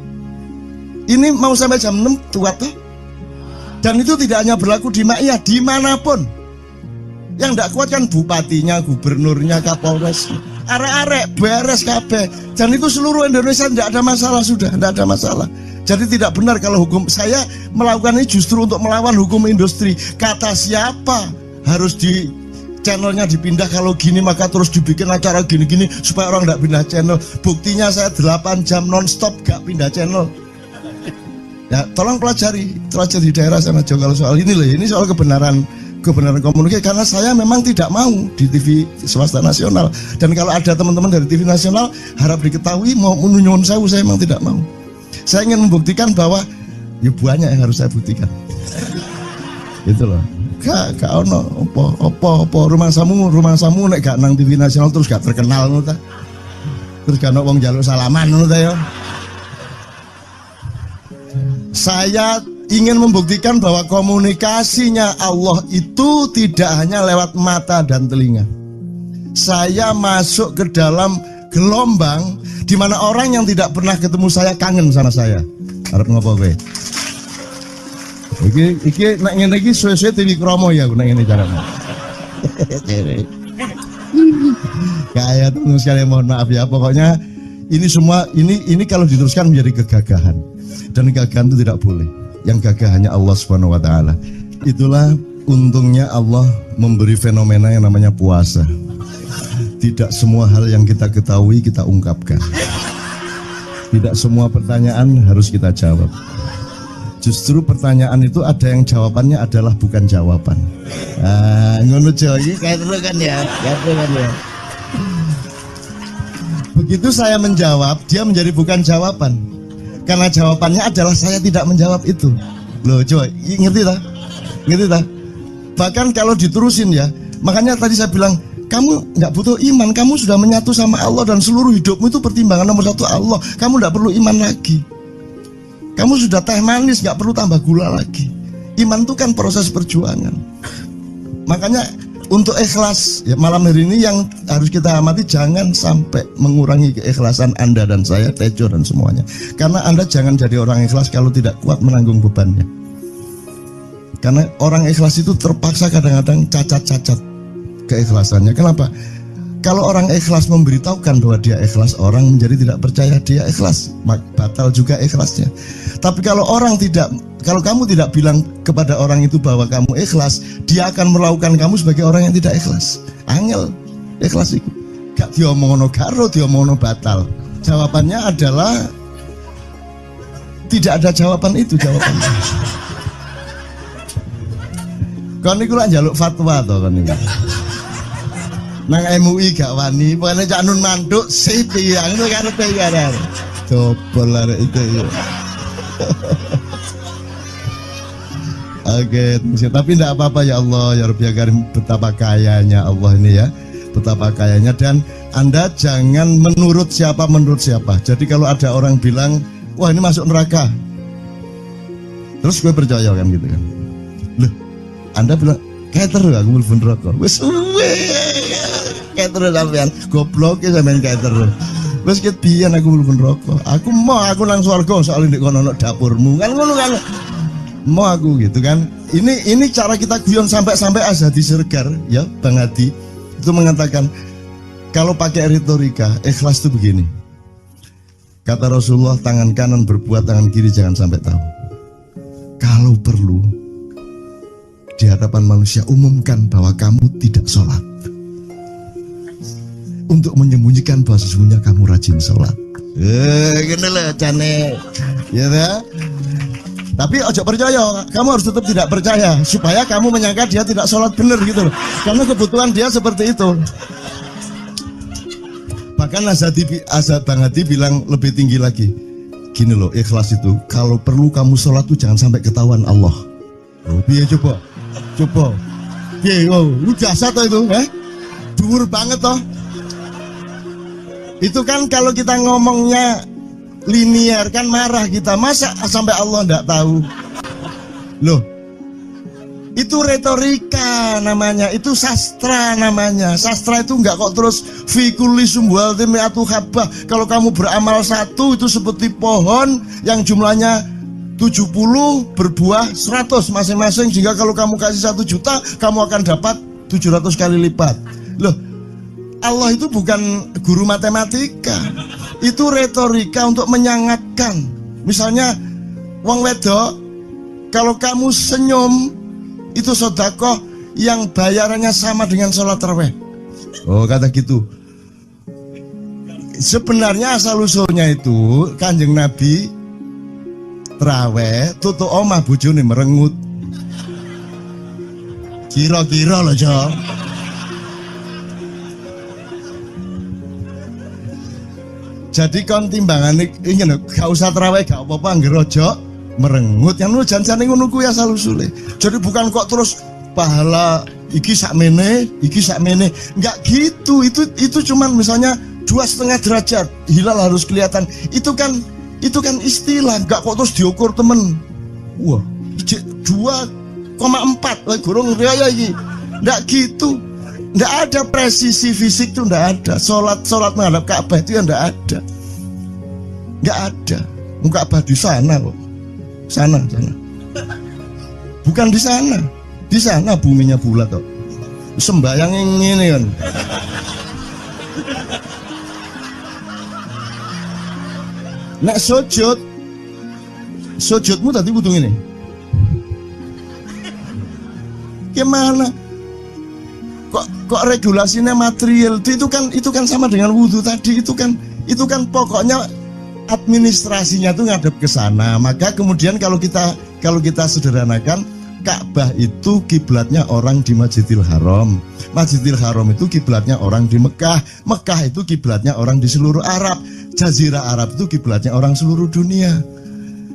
Speaker 1: Ini mau sampai jam 6 kuat tuh. Dan itu tidak hanya berlaku di Ma'iyah, dimanapun. Yang tidak kuat kan bupatinya, gubernurnya, kapolres, arek-arek beres kabeh. Dan itu seluruh Indonesia tidak ada masalah, sudah tidak ada masalah. Jadi tidak benar kalau hukum, saya melakukan ini justru untuk melawan hukum industri. Kata siapa harus di channelnya dipindah, kalau gini maka terus dibikin acara gini-gini supaya orang tidak pindah channel. Buktinya saya 8 jam non-stop gak pindah channel. Ya tolong pelajari di daerah sana juga kalau soal ini loh. Ini soal kebenaran komunikasi, karena saya memang tidak mau di TV swasta nasional. Dan kalau ada teman-teman dari TV nasional harap diketahui mau menyunyun saya memang tidak mau. Saya ingin membuktikan bahwa ya banyak yang harus saya buktikan. Itu loh. Gak ono apa rumah samu nek gak nang TV nasional terus gak terkenal ngono ta. Terus gak ono wong njaluk salaman ngono ta ya. Saya ingin membuktikan bahwa komunikasinya Allah itu tidak hanya lewat mata dan telinga. Saya masuk ke dalam gelombang di mana orang yang tidak pernah ketemu saya kangen sama saya. Arep ngopo kowe? Iki nek ngene iki suwe-suwe TV Kromo ya nek ngene carane. Kayak teman sekalian mohon maaf ya, pokoknya ini semua ini kalau diteruskan menjadi kegagahan. Dan kegagahan itu tidak boleh. Yang gagah hanya Allah Subhanahu wa taala. Itulah untungnya Allah memberi fenomena yang namanya puasa. Tidak semua hal yang kita ketahui kita ungkapkan. Tidak semua pertanyaan harus kita jawab. Justru pertanyaan itu ada yang jawabannya adalah bukan jawaban. Ngono iki kayak terus kan ya. Begitu saya menjawab, dia menjadi bukan jawaban. Karena jawabannya adalah saya tidak menjawab itu. Loh, coba ngerti tak? Bahkan kalau diterusin ya, makanya tadi saya bilang, kamu nggak butuh iman, kamu sudah menyatu sama Allah dan seluruh hidupmu itu pertimbangan nomor 1 Allah. Kamu nggak perlu iman lagi. Kamu sudah teh manis, nggak perlu tambah gula lagi. Iman itu kan proses perjuangan. Makanya untuk ikhlas ya, malam hari ini yang harus kita amati, jangan sampai mengurangi keikhlasan Anda dan saya, Tejo dan semuanya. Karena Anda jangan jadi orang ikhlas kalau tidak kuat menanggung bebannya. Karena orang ikhlas itu terpaksa kadang-kadang cacat-cacat. keikhlasannya. Kenapa? Kalau orang ikhlas memberitahukan bahwa dia ikhlas, orang menjadi tidak percaya dia ikhlas, batal juga ikhlasnya. Tapi kalau kamu tidak bilang kepada orang itu bahwa kamu ikhlas, dia akan melakukan kamu sebagai orang yang tidak ikhlas. Angel ikhlas itu. Gak diomongono karo, diomongono batal. Jawabannya adalah tidak ada jawaban itu jawabannya. Kon niku lak njaluk fatwa to kon niku. Nang MUI gak wani, pokoknya Cak Nun mantuk sip ya, ngono karepe ya. Dobol arek itu ya. Oke, tapi tidak apa-apa ya Allah, ya Rabbi ya Karim, betapa kayanya Allah ini ya. Betapa kayanya, dan Anda jangan menurut siapa. Jadi kalau ada orang bilang, wah ini masuk neraka, terus gue percaya kan gitu kan. Loh, Anda bilang, kayak terus aku mlebu neraka. Wis kayak terus sampean goblok ya sampean kayak terus. Wis ket biyen aku mlebu neraka. Aku nang swarga soalnya ndek kono ono dapurmu. Kan ngono kan. Mau aku gitu kan. Ini cara kita guyon sampai Azhadi Siregar ya, Bang Hadi itu mengatakan kalau pakai retorika ikhlas itu begini. Kata Rasulullah, tangan kanan berbuat, tangan kiri jangan sampai tahu. Kalau perlu di hadapan manusia umumkan bahwa kamu tidak sholat, untuk menyembunyikan bahwa sesungguhnya kamu rajin sholat. Gini lah cane, ya dah. Tapi ojo percaya, kamu harus tetap tidak percaya supaya kamu menyangka dia tidak sholat benar gitu loh. Karena kebutuhan dia seperti itu. Bahkan Bang Hadi bilang lebih tinggi lagi. Gini loh, ikhlas itu kalau perlu kamu sholat tuh jangan sampai ketahuan Allah. Oh, biar coba. Biar, lu jasa toh itu, dhuwur banget toh. Itu kan kalau kita ngomongnya linear kan marah kita, masa sampai Allah enggak tahu. Loh, itu retorika namanya, itu sastra namanya. Sastra itu enggak kok terus fi kulli sumbuhatin mi'atu habbah. Kalau kamu beramal satu itu seperti pohon yang jumlahnya 70 berbuah 100 masing-masing, sehingga kalau kamu kasih 1 juta kamu akan dapat 700 kali lipat. Loh, Allah itu bukan guru matematika. Itu retorika untuk menyangatkan. Misalnya wong wedok, kalau kamu senyum itu sedekah yang bayarannya sama dengan sholat tarawih. Oh, kata gitu. Sebenarnya asal usulnya itu Kanjeng Nabi tarawih tutuk omah bojone merengut. Kira-kira loh, Jo. Jadi kon timbangan ini gak usah terawih gak apa-apa, ngerojo merengut yang lu jangan ngono kuwi asal usule. Jadi bukan kok terus pahala iki sakmene, enggak gitu. Itu cuman misalnya 2,5 derajat hilal harus kelihatan. Itu kan istilah, enggak kok terus diukur temen. Wah, 2,4 gorong raya iki. Enggak gitu. Nggak ada presisi fisik tuh, nggak ada. Sholat menghadap Ka'bah itu ya nggak ada. Nggak ada. Ka'bah di sana kok. Sana. Bukan di sana. Di sana buminya bulat kok. Sembayang yang ini kan. Nek sujudmu tadi butuh ini. Gimana? Kok regulasinya material itu kan sama dengan wudhu tadi. Itu kan pokoknya administrasinya tuh ngadep ke sana. Maka kemudian kalau kita sederhanakan, Ka'bah itu kiblatnya orang di Masjidil Haram. Masjidil Haram itu kiblatnya orang di Mekah. Mekah itu kiblatnya orang di seluruh Arab. Jazirah Arab itu kiblatnya orang seluruh dunia.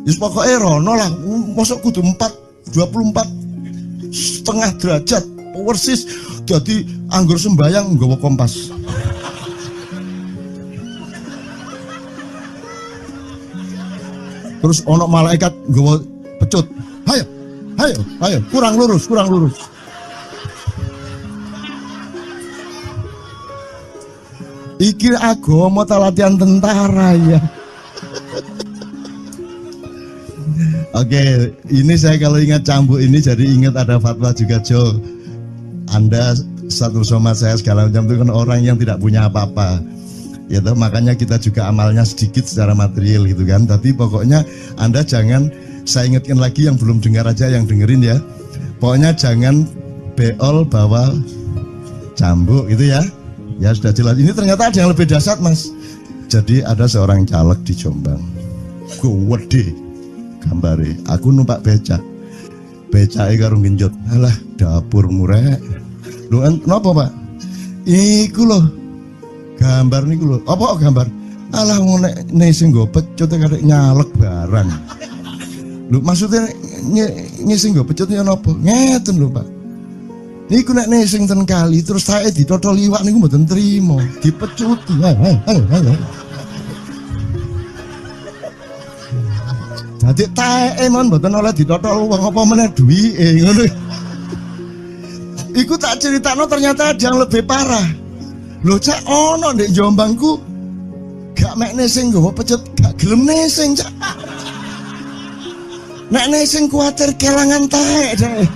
Speaker 1: Just pokoknya rono lah. Masuk kudu 24,5 derajat persis. Jadi anggur sembayang nggawa kompas. Terus ono malaikat nggawa pecut. Ayo, kurang lurus. Iki agama ta latihan tentara ya. Oke, ini saya kalau ingat cambuk ini jadi ingat ada fatwa juga, Jo. Anda satu sama saya segala macam itu kan orang yang tidak punya apa-apa. Ya toh, makanya kita juga amalnya sedikit secara material gitu kan. Tapi pokoknya Anda jangan, saya ingatkan lagi yang belum dengar aja yang dengerin ya. Pokoknya jangan beol bawa cambuk gitu ya. Ya sudah jelas. Ini ternyata ada yang lebih dahsyat Mas. Jadi ada seorang caleg di Jombang. Gede gambare. Aku numpak becak. Becake karo genjot. Alah dapur murek. Lho napa Pak? Iku lho. Gambar niku lho. Apa gambar? Alah nek sing nggo pecut karek nyalek barang. Lho maksudnya sing nggo pecut ya napa? Ngeten lho Pak. Niku nek sing ten kali terus saya ditotol liwak niku mboten trimo, dipecuti. Dadi taeke mon mboten oleh ditotol wong apa meneh duwike ngono. Iku tak critakno ternyata ada yang lebih parah. Lho cak ono ndek Jombangku gak mek sing nggawa pecut gak gelem nesing cak. Nek nesing kuwatir kelangan taek deh.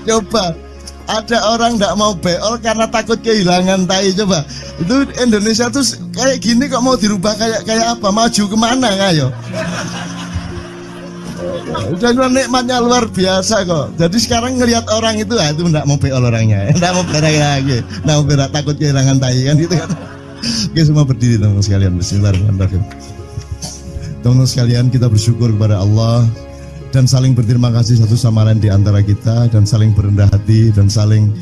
Speaker 1: Coba ada orang nggak mau beol karena takut kehilangan tai. Coba itu Indonesia tuh kayak gini kok mau dirubah kayak apa? Maju kemana kayo? Dan nikmatnya luar biasa kok. Jadi sekarang ngelihat orang itu nggak mau beol orangnya, nggak mau berak lagi, nggak mau berak takut kehilangan tai kan gitu kan. Oke semua berdiri teman-teman sekalian. Bismillahirrahmanirrahim. Teman-teman sekalian kita bersyukur kepada Allah dan saling berterima kasih satu sama lain di antara kita dan saling berendah hati dan saling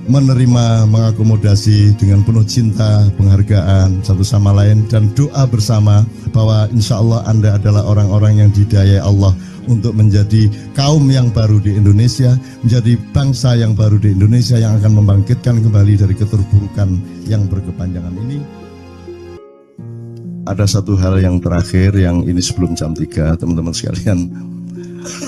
Speaker 1: menerima, mengakomodasi dengan penuh cinta, penghargaan satu sama lain dan doa bersama bahwa insya Allah Anda adalah orang-orang yang didayai Allah untuk menjadi kaum yang baru di Indonesia, menjadi bangsa yang baru di Indonesia yang akan membangkitkan kembali dari keterpurukan yang berkepanjangan ini. Ada satu hal yang terakhir yang ini sebelum jam 3 teman-teman sekalian.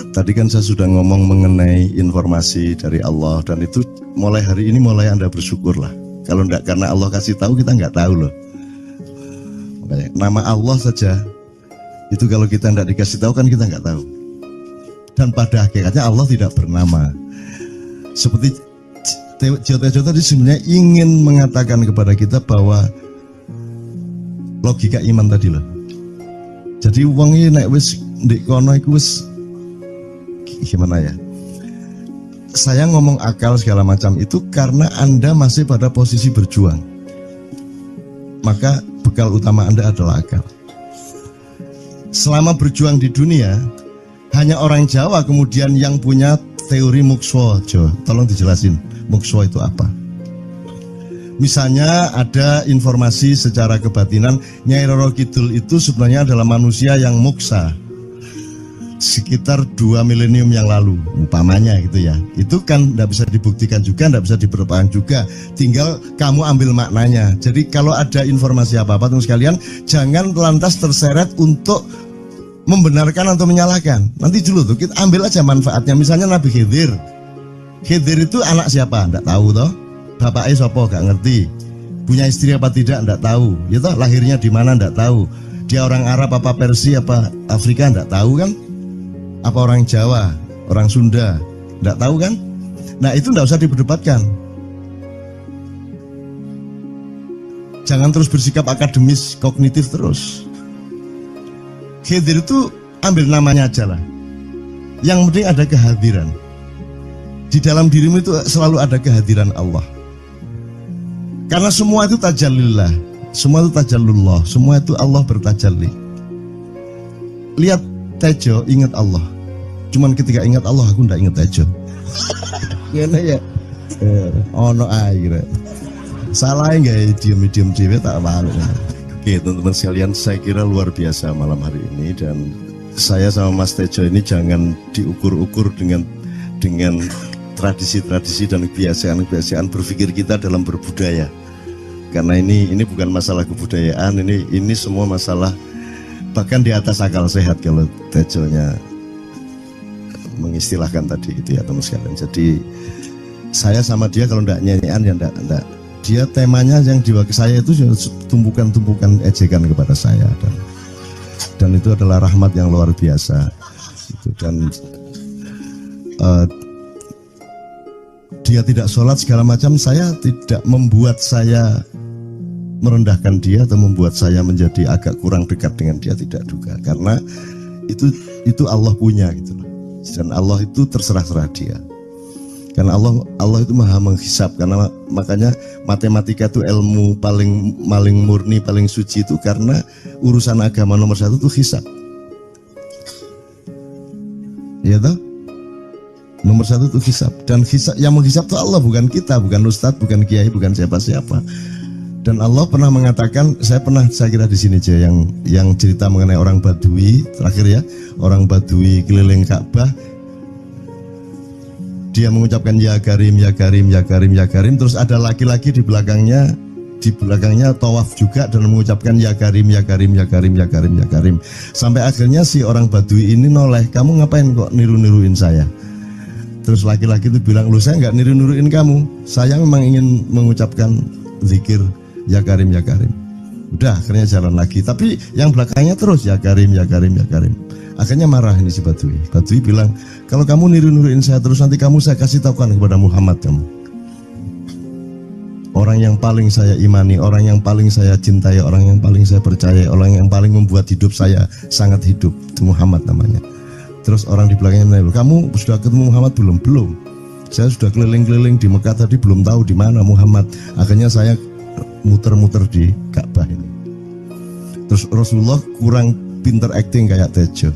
Speaker 1: Tadi kan saya sudah ngomong mengenai informasi dari Allah dan itu mulai hari ini mulai Anda bersyukurlah. Kalau enggak karena Allah kasih tahu kita enggak tahu loh. Makanya, nama Allah saja itu kalau kita enggak dikasih tahu kan kita enggak tahu. Dan pada hakikatnya Allah tidak bernama. Seperti Jotejo tadi sebenarnya ingin mengatakan kepada kita bahwa logika iman tadi loh. Jadi wong iki nek wis ndek kono iku wis gimana ya? Saya ngomong akal segala macam itu karena Anda masih pada posisi berjuang. Maka bekal utama Anda adalah akal. Selama berjuang di dunia, hanya orang Jawa kemudian yang punya teori mukswa. Jo, tolong dijelasin, mukswa itu apa? Misalnya ada informasi secara kebatinan Nyai Roro Kidul itu sebenarnya adalah manusia yang muksa sekitar 2 milenium yang lalu umpamanya gitu ya. Itu kan tidak bisa dibuktikan juga, tidak bisa diperpanjang juga, tinggal kamu ambil maknanya. Jadi kalau ada informasi apa-apa teman sekalian jangan lantas terseret untuk membenarkan atau menyalahkan. Nanti dulu tuh kita ambil aja manfaatnya. Misalnya Nabi Khidir itu anak siapa? Tidak tahu toh. Bapaknya sopo gak ngerti. Punya istri apa tidak? Tidak tahu. Ya toh, lahirnya di mana? Tidak tahu. Dia orang Arab apa Persia apa Afrika? Tidak tahu kan? Apa orang Jawa, orang Sunda, tidak tahu kan? Nah itu tidak usah diperdebatkan. Jangan terus bersikap akademis, kognitif terus. Khidir itu ambil namanya aja lah. Yang penting ada kehadiran. Di dalam dirimu itu selalu ada kehadiran Allah. Karena semua itu tajallillah, semua itu tajallullah, semua itu Allah bertajalli. Lihat Tejo ingat Allah. Cuman ketika ingat Allah aku ndak ingat Tejo. Gimana ya? Ono air. Salah enggak diem cewek tak malu. Oke teman-teman sekalian, saya kira luar biasa malam hari ini dan saya sama Mas Tejo ini jangan diukur-ukur dengan tradisi-tradisi dan kebiasaan-kebiasaan berpikir kita dalam berbudaya. Karena ini bukan masalah kebudayaan, ini semua masalah bahkan di atas akal sehat kalau Tejonya mengistilahkan tadi itu ya teman sekalian. Jadi saya sama dia kalau ndak nyanyian ya ndak. Dia temanya yang diwakili saya itu tumpukan-tumpukan ejekan kepada saya dan itu adalah rahmat yang luar biasa. Dan eh, dia tidak sholat segala macam, saya tidak membuat saya merendahkan dia atau membuat saya menjadi agak kurang dekat dengan dia, tidak juga, karena itu Allah punya gitu loh. Dan Allah itu terserah-serah dia. Karena Allah itu maha menghisap, karena makanya matematika itu ilmu paling murni, paling suci itu, karena urusan agama nomor satu itu hisap. Ya toh? Nomor satu itu hisap, dan hisap, yang menghisap itu Allah, bukan kita, bukan ustadz, bukan kiai, bukan siapa-siapa. Dan Allah pernah mengatakan, saya kira di sini aja yang cerita mengenai orang Badui terakhir ya, orang Badui keliling Ka'bah, dia mengucapkan ya Karim, ya Karim, ya Karim, ya Karim, terus ada laki-laki di belakangnya tawaf juga dan mengucapkan ya Karim, ya Karim, ya Karim, ya Karim, ya Karim, sampai akhirnya si orang Badui ini noleh, kamu ngapain kok niru-niruin saya? Terus laki-laki itu bilang, lu saya nggak niru-niruin kamu, saya memang ingin mengucapkan zikir ya Karim, ya Karim. Udah, akhirnya jalan lagi, tapi yang belakangnya terus ya Karim, ya Karim, ya Karim. Akhirnya marah ini si Badui. Badui bilang, kalau kamu niru-niruin saya terus, nanti saya kasih tahukan kepada Muhammad kamu. Orang yang paling saya imani, orang yang paling saya cintai, orang yang paling saya percaya, orang yang paling membuat hidup saya sangat hidup, itu Muhammad namanya. Terus orang di belakangnya nanya, kamu sudah ketemu Muhammad belum? Belum. Saya sudah keliling-keliling di Mekah tadi, belum tahu di mana Muhammad. Akhirnya saya muter-muter di Ka'bah ini. Terus Rasulullah kurang pinter acting kayak Tejo.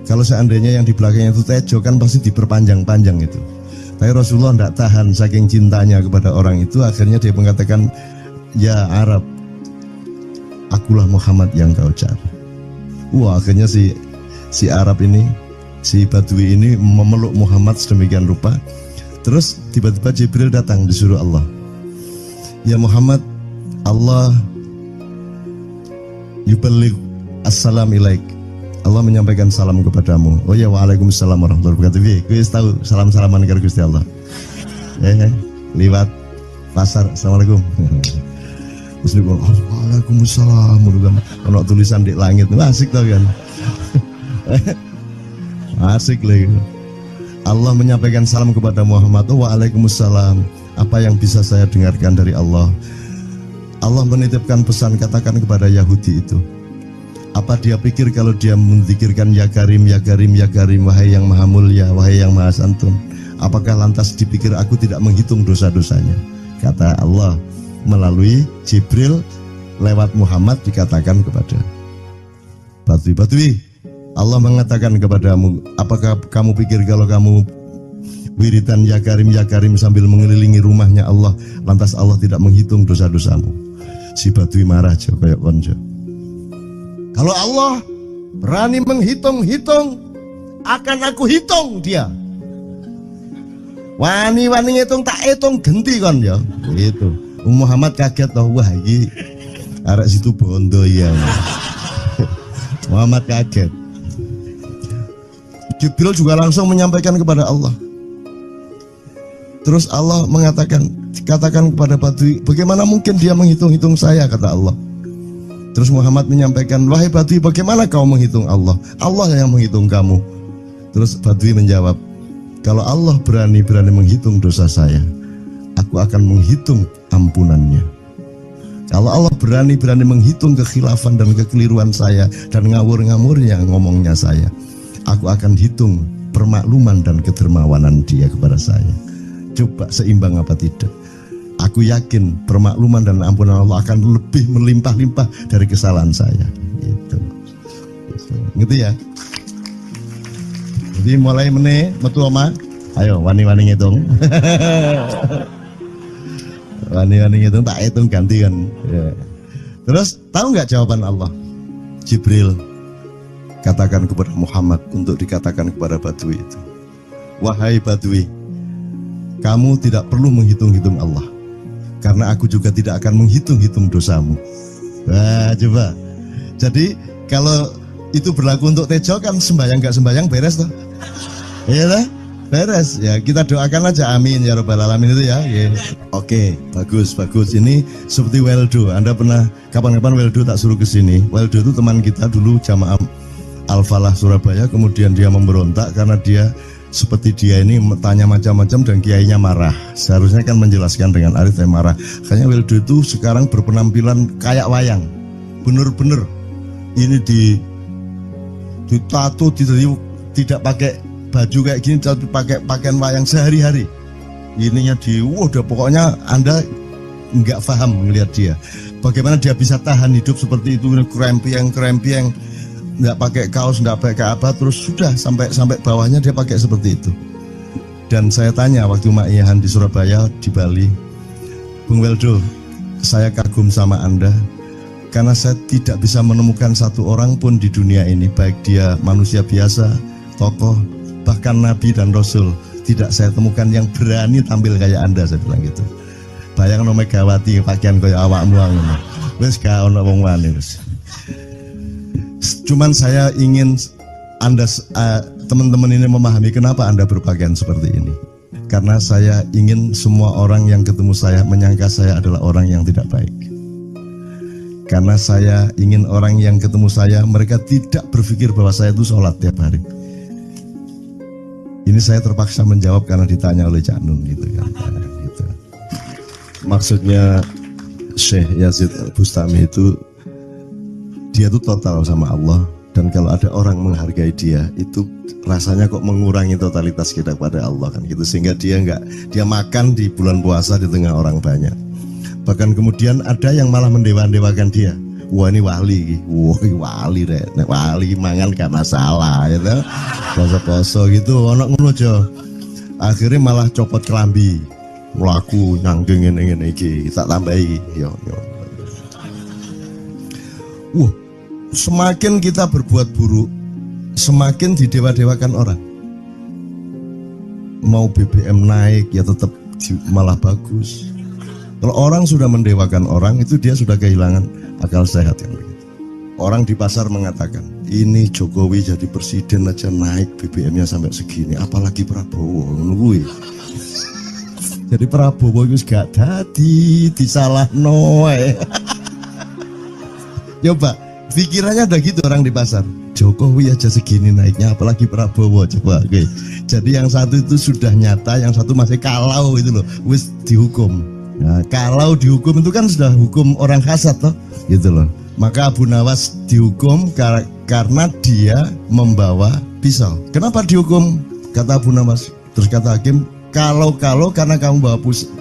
Speaker 1: Kalau seandainya yang di belakangnya itu Tejo, kan pasti diperpanjang-panjang itu. Tapi Rasulullah tidak tahan, saking cintanya kepada orang itu, akhirnya dia mengatakan, ya Arab, akulah Muhammad yang kau cari. Wah, akhirnya si Arab ini, si Badui ini memeluk Muhammad sedemikian rupa. Terus tiba-tiba Jibril datang, disuruh Allah, ya Muhammad, Allah yuballigh assalam ilaik, Allah menyampaikan salam kepadamu. Oh ya, waalaikumsalam warahmatullahi wabarakatuh. Gue tahu salam-salaman karo Gusti Allah. Liwat pasar, assalamualaikum. Terus dia bilang, waalaikumsalam. Kalau tulisan di langit, asik tau kan? Asik lagi. Allah menyampaikan salam kepada Muhammad. Oh, waalaikumsalam. Apa yang bisa saya dengarkan dari Allah? Allah menitipkan pesan, katakan kepada Yahudi itu, apa dia pikir kalau dia menzikirkan ya Karim, ya Karim, ya Karim, wahai yang maha mulia, wahai yang maha santun, apakah lantas dipikir aku tidak menghitung dosa-dosanya? Kata Allah melalui Jibril lewat Muhammad dikatakan kepada Badui, Allah mengatakan kepadamu, apakah kamu pikir kalau kamu wiridan ya Karim sambil mengelilingi rumahnya Allah, lantas Allah tidak menghitung dosa-dosamu? Si Badui marah aja kayak konco. Kalau Allah berani menghitung-hitung, akan aku hitung dia. Wani-wani ngitung tak hitung genti kon ya. Gitu. Muhammad kaget toh, wah iki arek situ bondo ya. Muhammad kaget. Jibril juga langsung menyampaikan kepada Allah. Terus Allah mengatakan, katakan kepada Badui, bagaimana mungkin dia menghitung-hitung saya, kata Allah. Terus Muhammad menyampaikan, wahai Badui, bagaimana kau menghitung Allah? Allah yang menghitung kamu. Terus Badui menjawab, kalau Allah berani menghitung dosa saya, aku akan menghitung ampunannya. Kalau Allah berani menghitung kekhilafan dan kekeliruan saya dan ngawur-ngawurnya ngomongnya saya, aku akan hitung permakluman dan kedermawanan dia kepada saya. Coba seimbang apa tidak? Aku yakin permakluman dan ampunan Allah akan lebih melimpah-limpah dari kesalahan saya. Gitu ya. Jadi mulai metu oma, ayo wani-wani ngitung. Wani-wani ngitung tak hitung ganti kan. Ya. Terus tahu nggak jawaban Allah? Jibril katakan kepada Muhammad untuk dikatakan kepada Badui itu, wahai Badui, kamu tidak perlu menghitung-hitung Allah, karena aku juga tidak akan menghitung-hitung dosamu. Wah, coba. Jadi kalau itu berlaku untuk Tejo, kan sembahyang gak sembahyang beres toh? Iya lah, beres. Ya kita doakan aja, amin ya robbal alamin itu ya. Yeah. Oke, bagus. Ini seperti Weldo. Anda pernah kapan-kapan Weldo tak suruh ke sini? Weldo itu teman kita dulu jamaah Al-Falah Surabaya, kemudian dia memberontak karena dia seperti dia ini tanya macam-macam dan kiainya marah. Seharusnya kan menjelaskan dengan arif yang marah. Kayaknya Wildo itu sekarang berpenampilan kayak wayang. Bener-bener ini ditato, tidak pakai baju kayak gini, tapi pakai pakaian wayang sehari-hari. Ininya udah pokoknya Anda nggak paham melihat dia. Bagaimana dia bisa tahan hidup seperti itu, krempiang, nggak pakai kaos, nggak pakai apa, terus sudah sampai bawahnya dia pakai seperti itu. Dan saya tanya waktu Ma'iyahan di Surabaya, di Bali, Bung Weldo, saya kagum sama Anda karena saya tidak bisa menemukan satu orang pun di dunia ini, baik dia manusia biasa, tokoh, bahkan Nabi dan Rasul, tidak saya temukan yang berani tampil kayak Anda. Saya bilang gitu. Bayang no Megawati pakaian kayak awakmu ngono. Wis gak ono wong wani wis. Cuman saya ingin Anda teman-teman ini memahami kenapa Anda berpakaian seperti ini. Karena saya ingin semua orang yang ketemu saya menyangka saya adalah orang yang tidak baik. Karena saya ingin orang yang ketemu saya mereka tidak berpikir bahwa saya itu sholat tiap hari. Ini saya terpaksa menjawab karena ditanya oleh Cak Nun gitu kan. Gitu. Maksudnya Syekh Yazid Bustami itu dia itu total sama Allah, dan kalau ada orang menghargai dia itu rasanya kok mengurangi totalitas kita kepada Allah kan gitu, sehingga dia makan di bulan puasa di tengah orang banyak. Bahkan kemudian ada yang malah mendewa-dewakan dia. Wah ini wali, wali deh, wali mangan gak masalah ya gitu. Poso-poso gitu, ono ngono aja. Akhirnya malah copot kelambi, mlaku nyanggeng ngene iki, tak tambahi yo. Semakin kita berbuat buruk, semakin didewa-dewakan orang. Mau BBM naik ya tetap malah bagus. Kalau orang sudah mendewakan orang, itu dia sudah kehilangan akal sehat yang begitu. Orang di pasar mengatakan, ini Jokowi jadi presiden aja naik BBM-nya sampai segini, apalagi Prabowo. Nungguin. Jadi Prabowo itu gak dadi disalah noe. Coba pikirannya ada gitu orang di pasar. Jokowi aja segini naiknya, apalagi Prabowo. Coba, oke. Jadi yang satu itu sudah nyata, yang satu masih kalau itu loh, wis dihukum. Nah, kalau dihukum itu kan sudah hukum orang hasad toh, gitu loh. Maka Abu Nawas dihukum karena dia membawa pisau. Kenapa dihukum? Kata Abu Nawas. Terus kata hakim, kalau karena kamu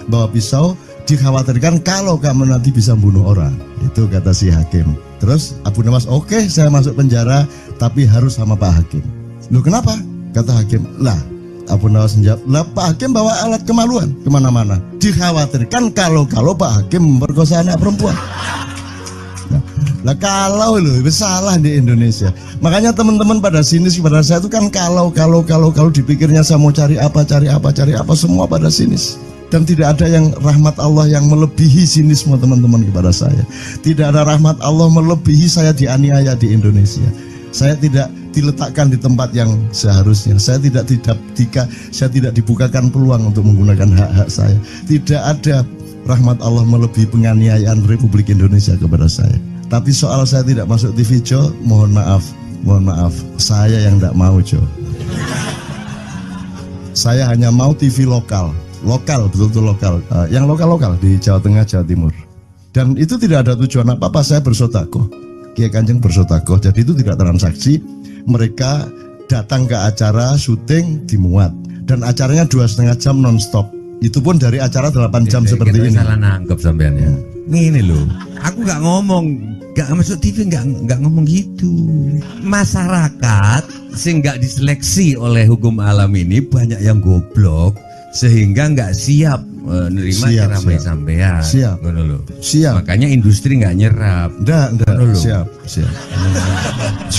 Speaker 1: bawa pisau, dikhawatirkan kalau kamu nanti bisa bunuh orang. Itu kata si hakim. Terus Abu Nawas, oke, saya masuk penjara, tapi harus sama Pak Hakim. Loh kenapa? Kata hakim, lah Abu Nawas menjawab, lah Pak Hakim bawa alat kemaluan kemana-mana. Dikhawatirkan kalau Pak Hakim memperkosa anak perempuan. Lah kalau loh, itu salah di Indonesia. Makanya teman-teman pada sinis pada saya itu kan kalau dipikirnya saya mau cari apa semua pada sinis. Dan tidak ada yang rahmat Allah yang melebihi sinisme teman-teman kepada saya. Tidak ada rahmat Allah melebihi saya dianiaya di Indonesia. Saya tidak diletakkan di tempat yang seharusnya. Saya tidak dibukakan peluang untuk menggunakan hak-hak saya. Tidak ada rahmat Allah melebihi penganiayaan Republik Indonesia kepada saya. Tapi soal saya tidak masuk TV Jo, mohon maaf, saya yang tidak mau Jo. Saya hanya mau TV lokal, betul-betul lokal, yang lokal di Jawa Tengah, Jawa Timur. Dan itu tidak ada tujuan apa-apa, saya bersodakoh. Kiai Kanjeng bersodakoh, jadi itu tidak transaksi. Mereka datang ke acara syuting dimuat, dan acaranya 2,5 jam non-stop. Itu pun dari acara 8 jam seperti ini.
Speaker 2: Salah nangkep sampean ya. Ini loh, aku nggak ngomong, nggak masuk TV, nggak ngomong gitu. Masyarakat sing nggak diseleksi oleh hukum alam ini banyak yang goblok sehingga nggak siap menerima ceramah sampean.
Speaker 1: Siap.
Speaker 2: Makanya industri nggak nyerap.
Speaker 1: Nggak. Siap.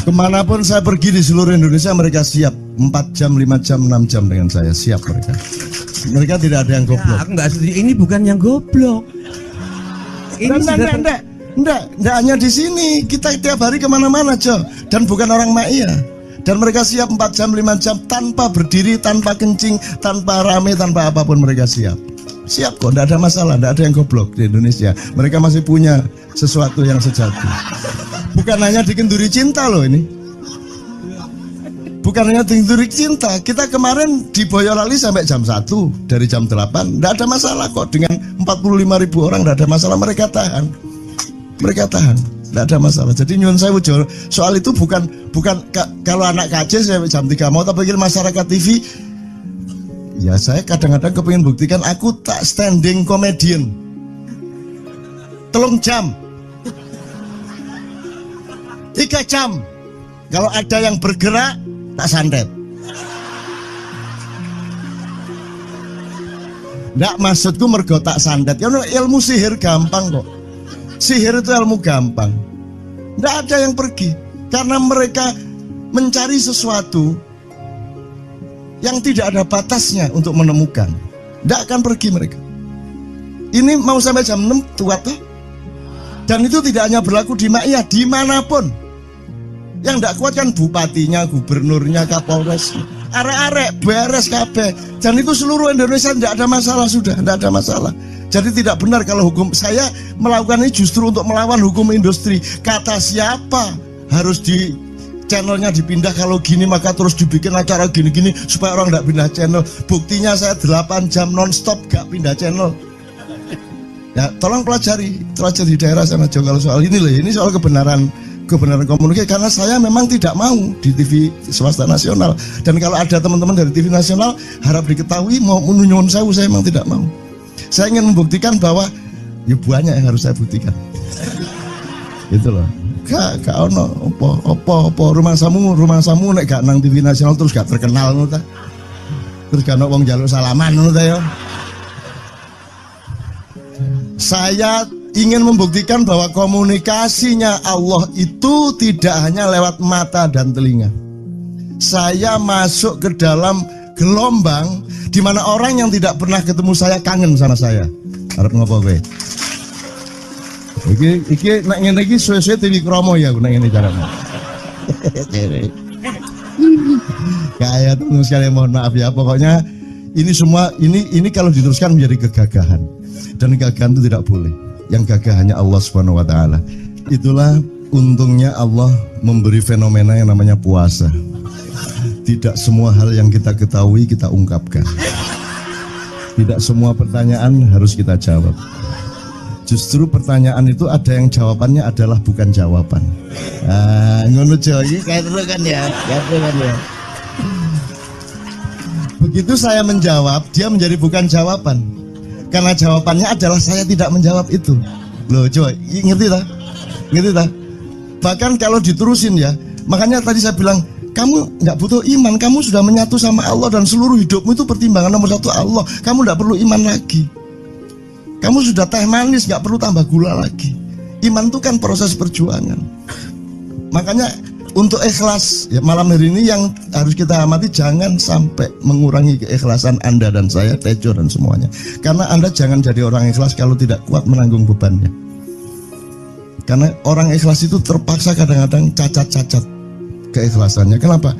Speaker 1: Kemanapun saya pergi di seluruh Indonesia mereka siap 4 jam, 5 jam, 6 jam dengan saya, siap mereka. Mereka tidak ada yang goblok.
Speaker 2: Aku nggak setuju. Ini bukan yang goblok. Ini
Speaker 1: Enggak hanya di sini. Kita tiap hari kemana-mana, Jo. Dan bukan orang Ma'iyah. Dan mereka siap 4 jam, 5 jam tanpa berdiri, tanpa kencing, tanpa rame, tanpa apapun mereka siap. Siap kok, tidak ada masalah, tidak ada yang goblok di Indonesia. Mereka masih punya sesuatu yang sejati. Bukan hanya dikenduri cinta loh ini. Bukan hanya Tinturik Cinta, kita kemarin di Boyolali sampai jam 1, dari jam 8, tidak ada masalah kok. Dengan 45.000 orang tidak ada masalah, mereka tahan, tidak ada masalah. Jadi nyuwun sewu soal itu bukan kalau anak KJ sampai jam 3 mau tak pikir masyarakat TV. Ya saya kadang-kadang kepingin buktikan aku tak standing comedian 3 jam 3 jam. Kalau ada yang bergerak tak santet. Nggak, maksudku mergo tak santet. Ya ilmu sihir gampang kok. Sihir itu ilmu gampang. Nggak ada yang pergi karena mereka mencari sesuatu yang tidak ada batasnya untuk menemukan. Nggak akan pergi mereka. Ini mau sampai jam 6 kuat tuh. Dan itu tidak hanya berlaku di Maia, dimanapun. Yang tidak kuat kan bupatinya, gubernurnya, kapolres, arek-arek beres kabeh. Dan itu seluruh Indonesia tidak ada masalah, sudah tidak ada masalah. Jadi tidak benar kalau hukum, saya melakukan ini justru untuk melawan hukum industri. Kata siapa harus di channelnya dipindah, kalau gini maka terus dibikin acara gini-gini supaya orang tidak pindah channel. Buktinya saya 8 jam non-stop gak pindah channel. Ya tolong pelajari di daerah sana juga kalau soal ini loh. Ini soal kebenaran komunikasi, karena saya memang tidak mau di TV swasta nasional. Dan kalau ada teman-teman dari TV nasional harap diketahui mau menyunyun saya memang tidak mau. Saya ingin membuktikan bahwa ya banyak yang harus saya buktikan. Itu loh. Gak ono apa rumah samu nek gak nang TV nasional terus gak terkenal ngono ta. Terus gak ono wong njaluk salaman ngono ta ya. Saya ingin membuktikan bahwa komunikasinya Allah itu tidak hanya lewat mata dan telinga. Saya masuk ke dalam gelombang di mana orang yang tidak pernah ketemu saya kangen sama saya. Harap ngopo kowe? Iki nek ngene iki suwe-suwe TV Kromo ya nek ngene carane. Kayak teman sekalian mohon maaf ya, pokoknya ini semua ini kalau diteruskan menjadi kegagahan. Dan kegagahan itu tidak boleh. Yang gagah hanya Allah Subhanahu wa taala. Itulah untungnya Allah memberi fenomena yang namanya puasa. Tidak semua hal yang kita ketahui kita ungkapkan. Tidak semua pertanyaan harus kita jawab. Justru pertanyaan itu ada yang jawabannya adalah bukan jawaban. Ngono iki kayak terus kan ya. Begitu saya menjawab, dia menjadi bukan jawaban. Karena jawabannya adalah saya tidak menjawab itu. Loh coba, ngerti tak? Bahkan kalau diterusin ya, makanya tadi saya bilang, kamu nggak butuh iman, kamu sudah menyatu sama Allah dan seluruh hidupmu itu pertimbangan nomor 1 Allah. Kamu nggak perlu iman lagi. Kamu sudah teh manis, nggak perlu tambah gula lagi. Iman itu kan proses perjuangan. Makanya untuk ikhlas ya, malam hari ini yang harus kita amati, jangan sampai mengurangi keikhlasan Anda dan saya, Tejo dan semuanya. Karena Anda jangan jadi orang ikhlas kalau tidak kuat menanggung bebannya. Karena orang ikhlas itu terpaksa kadang-kadang cacat-cacat keikhlasannya. Kenapa?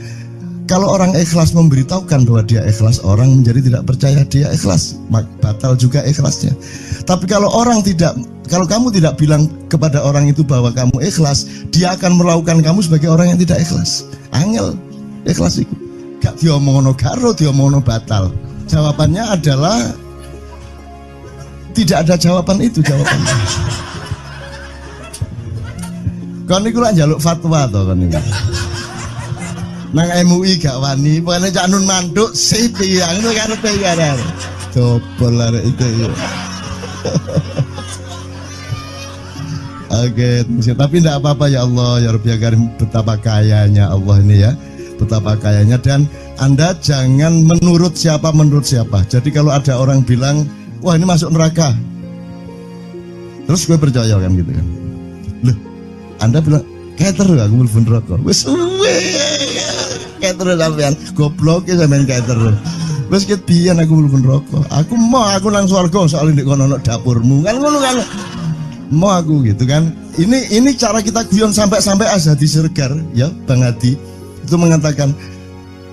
Speaker 1: Kalau orang ikhlas memberitahukan bahwa dia ikhlas, orang menjadi tidak percaya dia ikhlas, batal juga ikhlasnya. Tapi kalau kamu tidak bilang kepada orang itu bahwa kamu ikhlas, dia akan melakukan kamu sebagai orang yang tidak ikhlas. Angel ikhlas itu. Gak diomongono karo, diomongono batal. Jawabannya adalah tidak ada jawaban itu jawabannya. Kon niku lak njaluk fatwa to kon niku. Nang MUI gak wani, pokoknya Cak Nun mantuk sip ya, ngono karepe ya. Dobol arek itu ya. Oke, tapi tidak apa-apa ya Allah, ya Rabbi Karim, betapa kayanya Allah ini ya, betapa kayanya. Dan Anda jangan menurut siapa. Jadi kalau ada orang bilang, wah ini masuk neraka, terus gue percaya kan gitu kan. Loh, Anda bilang, keter aku mlebu neraka. Wis keter sampean, goblok ya sampean keter. Wis ket biyen aku mlebu neraka. Aku nang swarga soal ndek kono dapurmu. Kan ngono kan. Mau aku gitu kan. Ini cara kita guyon sampai Azhadi Sirgar ya, Bang Hadi itu mengatakan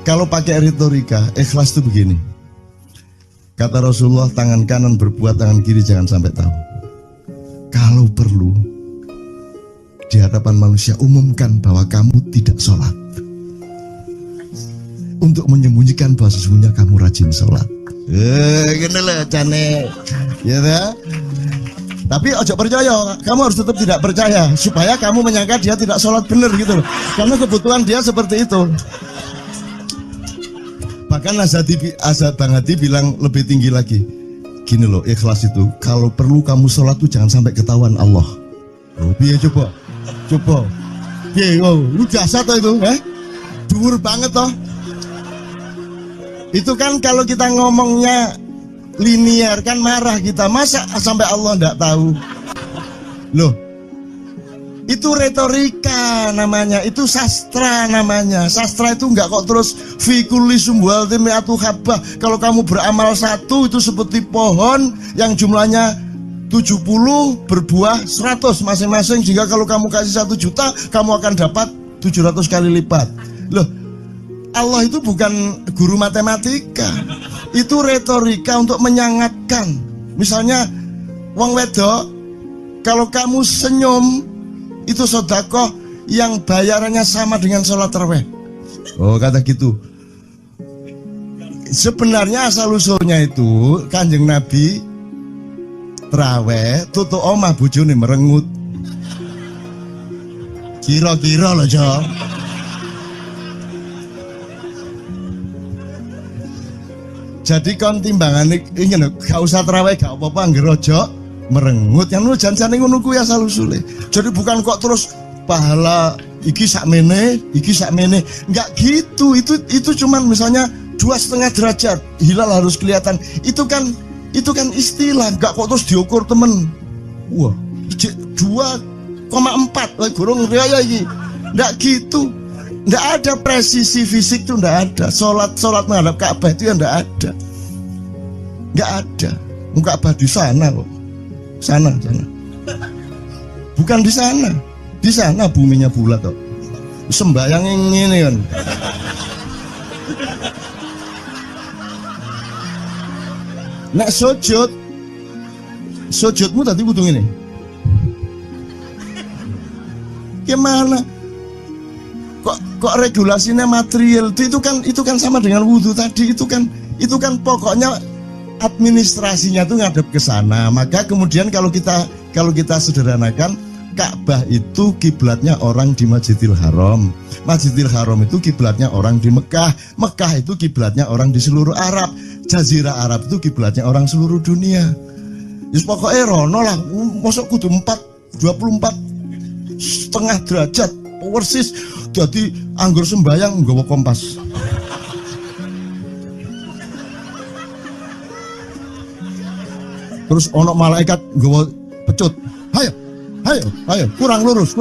Speaker 1: kalau pakai retorika ikhlas itu begini. Kata Rasulullah, tangan kanan berbuat, tangan kiri jangan sampai tahu. Kalau perlu di hadapan manusia umumkan bahwa kamu tidak sholat. untuk menyembunyikan bahwa sesungguhnya kamu rajin sholat. Gini lah cane, ya dah. Tapi ojo percaya, kamu harus tetap tidak percaya supaya kamu menyangka dia tidak sholat benar gitu loh. Karena kebutuhan dia seperti itu. Bahkan Bang Hadi bilang lebih tinggi lagi. Gini loh, ikhlas itu kalau perlu kamu sholat tuh jangan sampai ketahuan Allah. Oh, biar coba. Biar, lu jasa toh itu, dhuwur banget toh. Itu kan kalau kita ngomongnya linear kan marah kita, masa sampai Allah enggak tahu. Loh, itu retorika namanya, itu sastra namanya. Sastra itu enggak kok terus fikuli sumbual timiatu habah. Kalau kamu beramal satu itu seperti pohon yang jumlahnya 70 berbuah 100 masing-masing, sehingga kalau kamu kasih 1 juta kamu akan dapat 700 kali lipat. Loh, Allah itu bukan guru matematika. Itu retorika untuk menyangatkan. Misalnya wong wedok, kalau kamu senyum itu sedekah yang bayarannya sama dengan sholat tarawih. Oh, kata gitu. Sebenarnya asal usulnya itu Kanjeng Nabi tarawih tutuk omah bojone merengut. Kira-kira loh, Jo. Jadi kon timbangan ingin gak usah terawih gak apa-apa ngerojo merengut yang lu jangan ngono kuwi asal usule. Jadi bukan kok terus pahala iki sakmene enggak gitu. Itu cuman misalnya 2,5 derajat hilal harus kelihatan. Itu kan istilah, enggak kok terus diukur temen. Wah, 2,4 gorong riaya iki. Enggak gitu. Nggak ada presisi fisik tuh, nggak ada. Sholat menghadap Ka'bah itu ya nggak ada. Nggak ada. Ka'bah di sana kok. Sana. Bukan di sana. Di sana buminya bulat kok. Sembayang ini kan. Nek sujudmu tadi kudu ngene. Gimana? Kok regulasinya material itu kan sama dengan wudhu tadi. Itu kan pokoknya administrasinya tuh ngadep ke sana. Maka kemudian kalau kita sederhanakan, Ka'bah itu kiblatnya orang di Masjidil Haram. Masjidil Haram itu kiblatnya orang di Mekah. Mekah itu kiblatnya orang di seluruh Arab. Jazirah Arab itu kiblatnya orang seluruh dunia. Jadi pokoknya rono lah. Masuk kudu 24,5 derajat persis. Jadi anggur sembayang nggawa kompas. Terus ono malaikat nggawa pecut. Ayo, kurang lurus.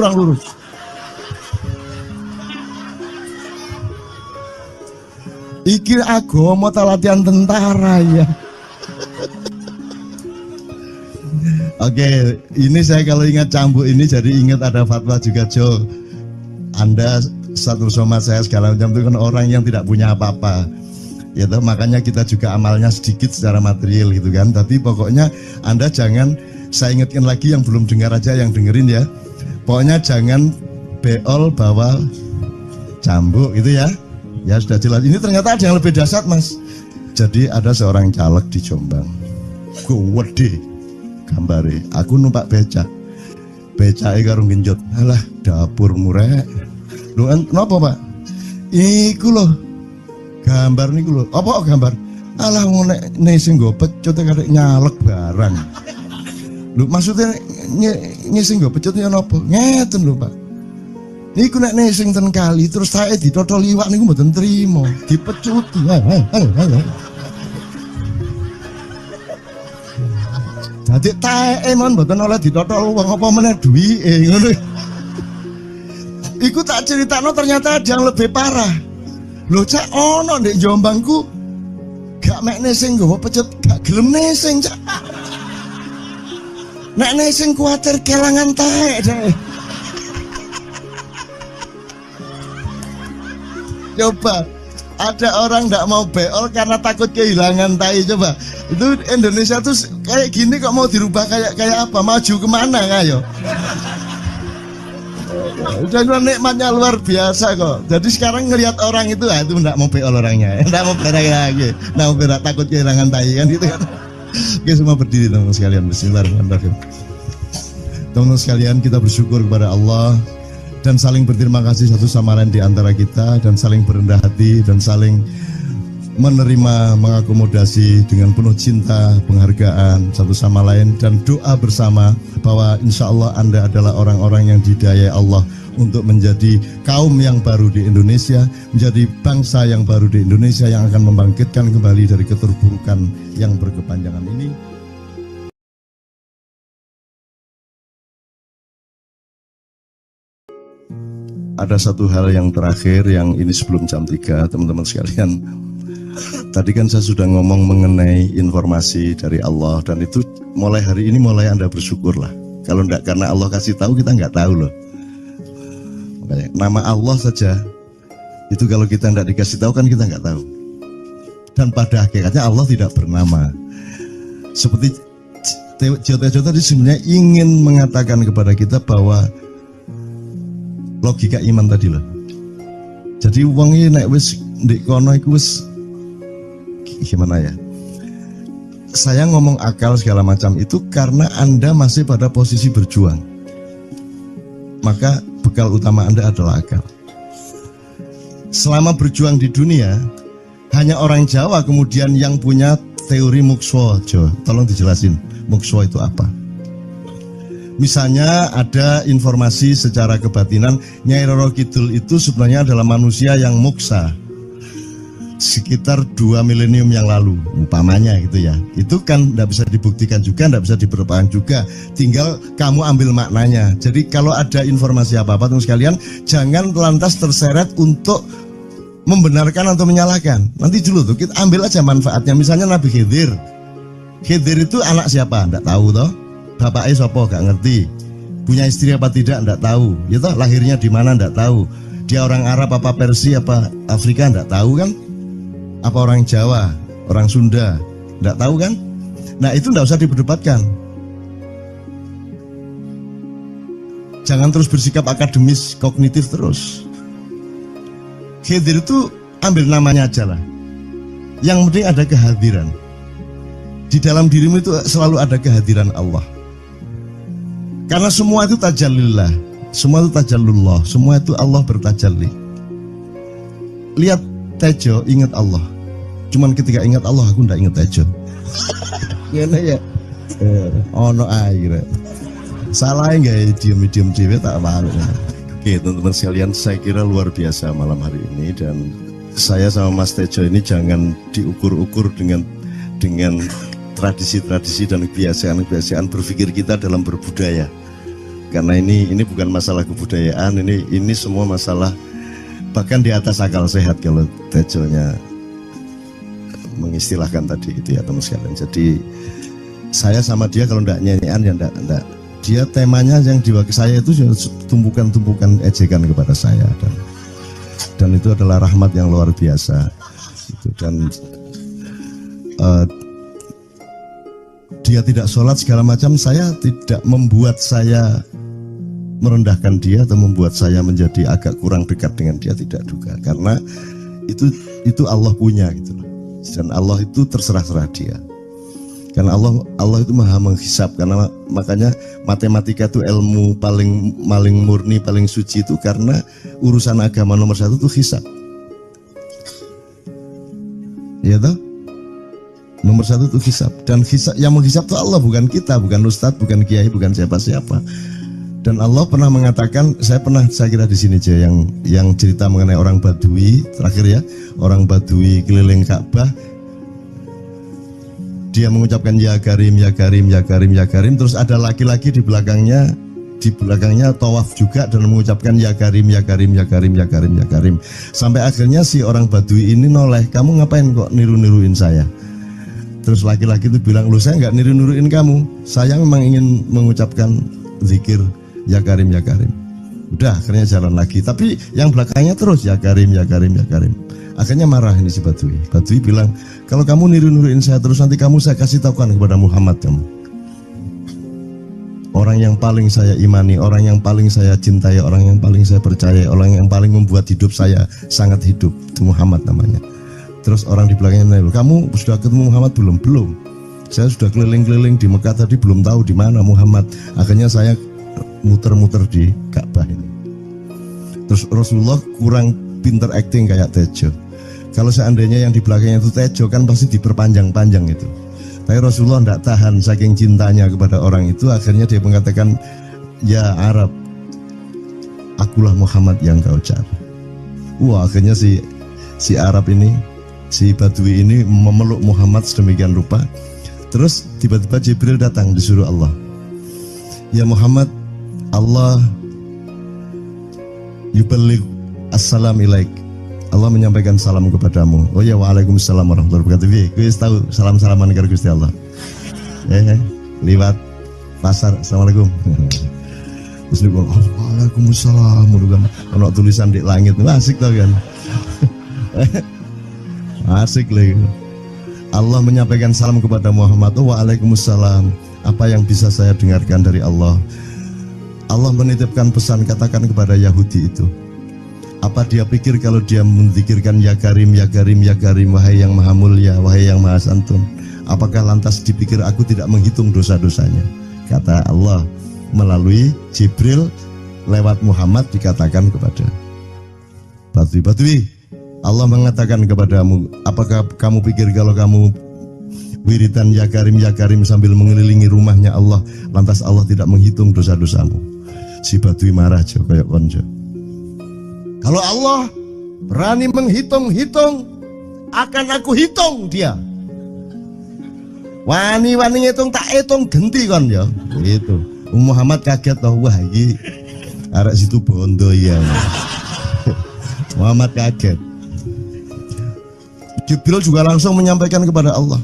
Speaker 1: Iki agama ta latihan tentara ya. Oke, ini saya kalau ingat cambuk ini jadi ingat ada fatwa juga, Jo. Anda satu sama saya segala macam itu kan orang yang tidak punya apa-apa, ya toh, makanya kita juga amalnya sedikit secara material gitu kan. Tapi pokoknya Anda jangan, saya ingatkan lagi yang belum dengar aja yang dengerin ya. Pokoknya jangan beol bawa cambuk gitu ya. Ya sudah jelas. Ini ternyata ada yang lebih dahsyat, Mas. Jadi ada seorang caleg di Jombang. Gede gambare. Aku numpak becak. Becake karo genjot. Alah, dapur murek. Lho napa, Pak? Iku lho. Gambar niku lho. Apa gambar? Alah ngene sing nggo pecut karek nyalek barang. Lho maksudnya sing nggo pecut ya napa? Ngeten lho, Pak. Niku nek nesing ten kali terus saya ditotol iwak niku mboten trimo, dipecuti. Dadi taeke mon mboten oleh ditotol wong apa meneh duwike ngono. Iku tak critakno ternyata ada yang lebih parah. Lho Cak, ono ndek Jombangku gak mek nesing nggawa pecut, gak gelem nesing, Cak. Nek nesing kuwatir kelangan taek deh. Coba ada orang nggak mau beol karena takut kehilangan tai. Coba itu Indonesia tuh kayak gini kok mau dirubah kayak apa? Maju kemana kayo? Dan nikmatnya luar biasa kok. Jadi sekarang ngelihat orang itu, itu enggak mau beol orangnya, enggak mau berak lagi, enggak mau berak, takut kehilangan tai kan gitu kan. Oke, semua berdiri teman-teman sekalian. Bismillahirrahmanirrahim. Teman-teman sekalian, kita bersyukur kepada Allah dan saling berterima kasih satu sama lain di antara kita, dan saling berendah hati dan saling menerima, mengakomodasi dengan penuh cinta, penghargaan satu sama lain, dan doa bersama bahwa insya Allah Anda adalah orang-orang yang didayai Allah untuk menjadi kaum yang baru di Indonesia, menjadi bangsa yang baru di Indonesia yang akan membangkitkan kembali dari keterpurukan yang berkepanjangan ini. Ada satu hal yang terakhir yang ini sebelum jam 3, teman-teman sekalian. Tadi kan saya sudah ngomong mengenai informasi dari Allah, dan itu mulai hari ini mulai Anda bersyukurlah. Kalau enggak karena Allah kasih tahu, kita enggak tahu loh. Makanya, nama Allah saja itu kalau kita enggak dikasih tahu kan kita enggak tahu. Dan pada hakikatnya Allah tidak bernama. Seperti Tejo tadi sebenarnya ingin mengatakan kepada kita bahwa logika iman tadi loh. Jadi wong iki nek wis ndek kono iku wis gimana ya? Saya ngomong akal segala macam itu karena Anda masih pada posisi berjuang. Maka bekal utama Anda adalah akal. Selama berjuang di dunia, hanya orang Jawa kemudian yang punya teori mukswa. Jo, tolong dijelasin, mukswa itu apa? Misalnya ada informasi secara kebatinan Nyai Roro Kidul itu sebenarnya adalah manusia yang muksa sekitar 2 milenium yang lalu, umpamanya gitu ya. Itu kan tidak bisa dibuktikan juga, tidak bisa diperbaiki juga. Tinggal kamu ambil maknanya. Jadi kalau ada informasi apa-apa teman sekalian, jangan lantas terseret untuk membenarkan atau menyalahkan. Nanti dulu tuh kita ambil aja manfaatnya. Misalnya Nabi Khidir. Khidir itu anak siapa? Tidak tahu toh. Bapaknya siapa? Gak ngerti. Punya istri apa tidak? Tidak tahu. Ya toh, lahirnya di mana? Tidak tahu. Dia orang Arab apa Persia apa Afrika? Tidak tahu kan? Apa orang Jawa, orang Sunda, tidak tahu kan? Nah itu tidak usah diperdebatkan. Jangan terus bersikap akademis, kognitif terus. Khidir itu ambil namanya aja lah. Yang penting ada kehadiran. Di dalam dirimu itu selalu ada kehadiran Allah. Karena semua itu tajallillah, semua itu tajallullah, semua itu Allah bertajalli. Lihat Tejo, ingat Allah. Cuman ketika ingat Allah, aku ndak ingat Tejo. Gimana ya? Ono air. Salah nggak diem cewek tak malu. Oke teman-teman sekalian, saya kira luar biasa malam hari ini, dan saya sama Mas Tejo ini jangan diukur-ukur dengan tradisi-tradisi dan kebiasaan-kebiasaan berpikir kita dalam berbudaya. Karena ini bukan masalah kebudayaan, ini semua masalah bahkan di atas akal sehat kalau Tejonya mengistilahkan tadi itu ya teman sekalian. Jadi saya sama dia kalau ndak nyanyian ya ndak. Dia temanya yang diwakili saya itu tumpukan-tumpukan ejekan kepada saya, dan itu adalah rahmat yang luar biasa. Dan dia tidak sholat segala macam, saya tidak membuat saya merendahkan dia atau membuat saya menjadi agak kurang dekat dengan dia, tidak juga, karena itu Allah punya gitu loh. Dan Allah itu terserah-serah dia. Karena Allah itu maha menghisap, karena makanya matematika itu ilmu paling murni, paling suci itu karena urusan agama nomor 1 itu hisap. Ya toh? Nomor 1 itu hisap, dan hisap, yang menghisap itu Allah, bukan kita, bukan ustadz, bukan kiai, bukan siapa-siapa. Dan Allah pernah mengatakan, saya kira di sini aja yang cerita mengenai orang Badui terakhir ya, orang Badui keliling Ka'bah, dia mengucapkan ya Karim, ya Karim, ya Karim, ya Karim, terus ada laki-laki di belakangnya tawaf juga dan mengucapkan ya Karim, ya Karim, ya Karim, ya Karim, ya Karim, sampai akhirnya si orang Badui ini noleh, kamu ngapain kok niru-niruin saya? Terus laki-laki itu bilang, loh saya nggak niru-niruin kamu, saya memang ingin mengucapkan zikir ya Karim, ya Karim. Udah akhirnya jalan lagi, tapi yang belakangnya terus ya Karim, ya Karim, ya Karim. Akhirnya marah ini si Badui. Badui bilang, kalau kamu niru-niruin saya terus, nanti saya kasih tahukan kepada Muhammad kamu. Orang yang paling saya imani, orang yang paling saya cintai, orang yang paling saya percaya, orang yang paling membuat hidup saya sangat hidup, itu Muhammad namanya. Terus orang di belakangnya nanya, kamu sudah ketemu Muhammad belum? Belum. Saya sudah keliling-keliling di Mekah tadi, belum tahu di mana Muhammad. Akhirnya saya muter-muter di Ka'bah ini. Terus Rasulullah kurang pinter acting kayak Tejo. Kalau seandainya yang di belakangnya itu Tejo kan pasti diperpanjang-panjang itu. Tapi Rasulullah tidak tahan saking cintanya kepada orang itu, akhirnya dia mengatakan, ya Arab, akulah Muhammad yang kau cari. Wah, akhirnya si Arab ini, si Badui ini memeluk Muhammad sedemikian rupa. Terus tiba-tiba Jibril datang disuruh Allah, ya Muhammad, Allah yuballigh assalam ilaik, Allah menyampaikan salam kepadamu. Oh ya, waalaikumsalam warahmatullahi wabarakatuh. Gue tahu salam-salaman karo Gusti Allah. Lewat pasar, assalamualaikum. Terus dia bilang, waalaikumsalam. Kalau tulisan di langit, asik tau kan? Asik lagi. Allah menyampaikan salam kepada Muhammad. Oh, waalaikumsalam. Apa yang bisa saya dengarkan dari Allah? Allah menitipkan pesan, katakan kepada Yahudi itu. Apa dia pikir kalau dia menzikirkan ya Karim, ya Karim, ya Karim, wahai yang maha mulia, wahai yang maha santun, apakah lantas dipikir aku tidak menghitung dosa-dosanya? Kata Allah melalui Jibril lewat Muhammad dikatakan kepada Badui, Allah mengatakan kepadamu, apakah kamu pikir kalau kamu wiridan ya Karim sambil mengelilingi rumahnya Allah, lantas Allah tidak menghitung dosa-dosamu? Si Badui marah aja kayak konjo. Kalau Allah berani menghitung-hitung, akan aku hitung dia. Wani-wani ngitung tak hitung genti kon ya. Gitu. Muhammad kaget toh, wah iki arek situ bondo ya. Muhammad kaget. Jibril juga langsung menyampaikan kepada Allah.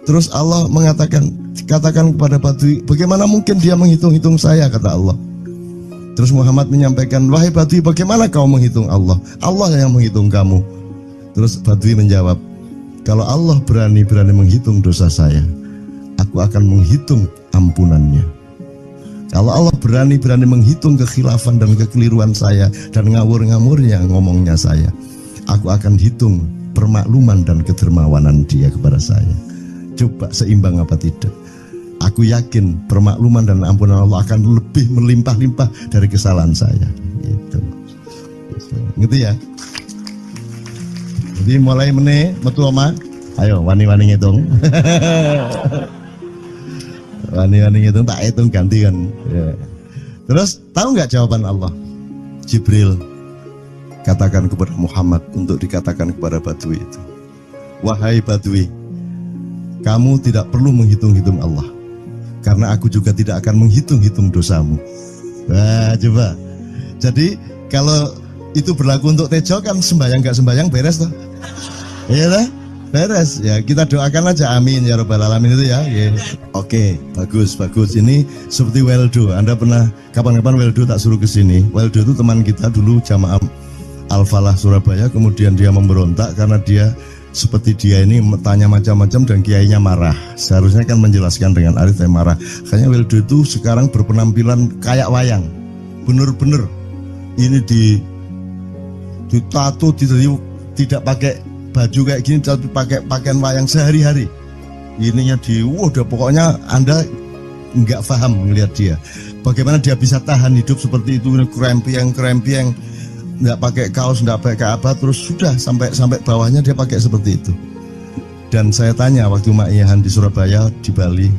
Speaker 1: Terus Allah mengatakan, katakan kepada Badui, bagaimana mungkin dia menghitung-hitung saya, kata Allah. Terus Muhammad menyampaikan, wahai Badui, bagaimana kau menghitung Allah? Allah yang menghitung kamu. Terus Badui menjawab, kalau Allah berani menghitung dosa saya, aku akan menghitung ampunannya. Kalau Allah berani menghitung kekhilafan dan kekeliruan saya dan ngawur-ngawurnya ngomongnya saya, aku akan hitung permakluman dan kedermawanan dia kepada saya. Coba seimbang apa tidak? Aku yakin permakluman dan ampunan Allah akan lebih melimpah-limpah dari kesalahan saya. Gitu. Ngerti ya? Jadi mulai metu oma, ayo wani-wani ngitung. Wani-wani ngitung tak hitung ganti kan. Ya. Terus tahu nggak jawaban Allah? Jibril katakan kepada Muhammad untuk dikatakan kepada Badui itu, wahai Badui, kamu tidak perlu menghitung-hitung Allah, karena aku juga tidak akan menghitung-hitung dosamu. Wah, coba. Jadi kalau itu berlaku untuk Tejo kan sembahyang gak sembahyang beres toh? Iya lah, beres. Ya kita doakan aja, amin ya robbal alamin itu ya. Yeah. Oke, bagus. Ini seperti Weldo. Anda pernah kapan-kapan Weldo tak suruh ke sini? Weldo itu teman kita dulu jamaah Al-Falah Surabaya, kemudian dia memberontak karena dia seperti dia ini tanya macam-macam dan kiainya marah. Seharusnya kan menjelaskan dengan arif, tapi marah. Kayaknya Weldo itu sekarang berpenampilan kayak wayang. Bener-bener ini ditato, tidak pakai baju kayak gini, tapi pakai pakaian wayang sehari-hari. Ininya udah pokoknya Anda nggak paham melihat dia. Bagaimana dia bisa tahan hidup seperti itu, krempiang, nggak pakai kaos, nggak pakai apa, terus sudah sampai bawahnya dia pakai seperti itu. Dan saya tanya waktu Ma'iyahan di Surabaya, di Bali,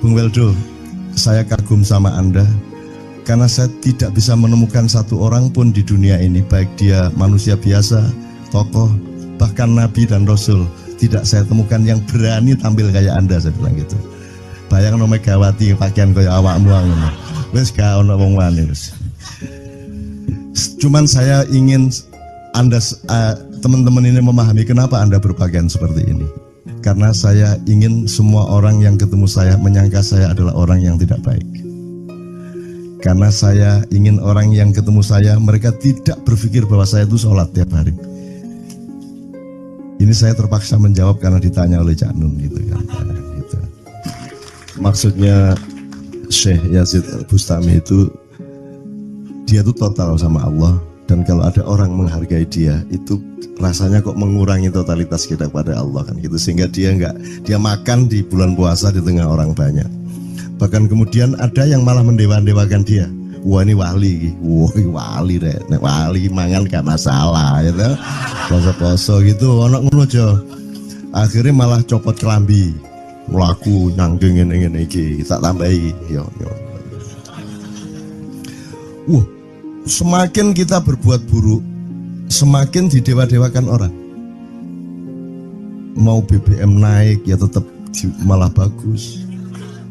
Speaker 1: Bung Weldo, saya kagum sama Anda karena saya tidak bisa menemukan satu orang pun di dunia ini, baik dia manusia biasa, tokoh, bahkan Nabi dan Rasul, tidak saya temukan yang berani tampil kayak Anda. Saya bilang gitu. Bayang no Megawati pakaian kayak awakmu ngono. Wis gak ono wong wani wis. Cuman saya ingin Anda teman-teman ini memahami kenapa Anda berpakaian seperti ini. Karena saya ingin semua orang yang ketemu saya menyangka saya adalah orang yang tidak baik. Karena saya ingin orang yang ketemu saya, mereka tidak berpikir bahwa saya itu sholat tiap hari. Ini saya terpaksa menjawab karena ditanya oleh Cak Nun gitu kan. Gitu. Maksudnya Syekh Yazid Bustami itu dia tuh total sama Allah, dan kalau ada orang menghargai dia itu rasanya kok mengurangi totalitas kita kepada Allah kan gitu, sehingga dia makan di bulan puasa di tengah orang banyak. Bahkan kemudian ada yang malah mendewa-dewakan dia. Wah ini wali, wah ini wali deh, wali mangan gak masalah gitu, poso-poso gitu, ono ngono aja. Akhirnya malah copot kelambi, melaku nyanggeng ngene iki, tak tambahi, yo. Wah, semakin kita berbuat buruk, semakin didewa-dewakan orang. Mau BBM naik ya tetap malah bagus.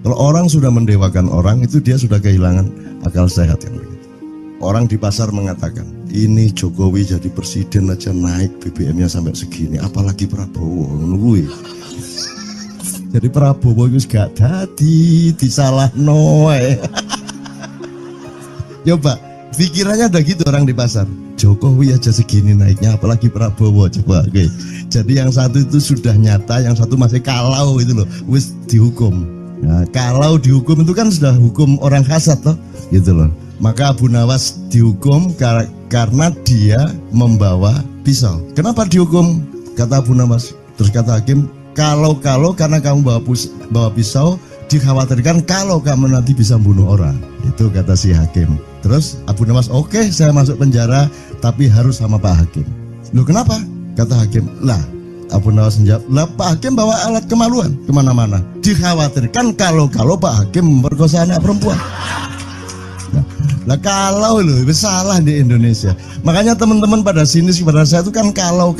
Speaker 1: Kalau orang sudah mendewakan orang, itu dia sudah kehilangan akal sehat yang begitu. Orang di pasar mengatakan, ini Jokowi jadi presiden aja naik BBM-nya sampai segini, apalagi Prabowo nungguin. Jadi Prabowo itu gak dadi disalah noe. Coba pikirannya ada gitu orang di pasar. Jokowi aja segini naiknya, apalagi Prabowo. Coba, oke. Jadi yang satu itu sudah nyata, yang satu masih kalau itu loh, wis dihukum. Nah, kalau dihukum itu kan sudah hukum orang hasad toh, gitu loh. Maka Abu Nawas dihukum karena dia membawa pisau. Kenapa dihukum? Kata Abu Nawas. Terus kata hakim, kalau karena kamu bawa pisau, dikhawatirkan kalau kamu nanti bisa bunuh orang. Itu kata si hakim. Terus Abu Nawas, oke, saya masuk penjara, tapi harus sama Pak Hakim. Loh kenapa? Kata hakim, lah Abu Nawas menjawab, lah Pak Hakim bawa alat kemaluan kemana-mana. Dikhawatirkan kalau Pak Hakim memperkosa anak perempuan. Nah kalau loh, itu salah di Indonesia. Makanya teman-teman pada sinis kepada saya itu kan kalau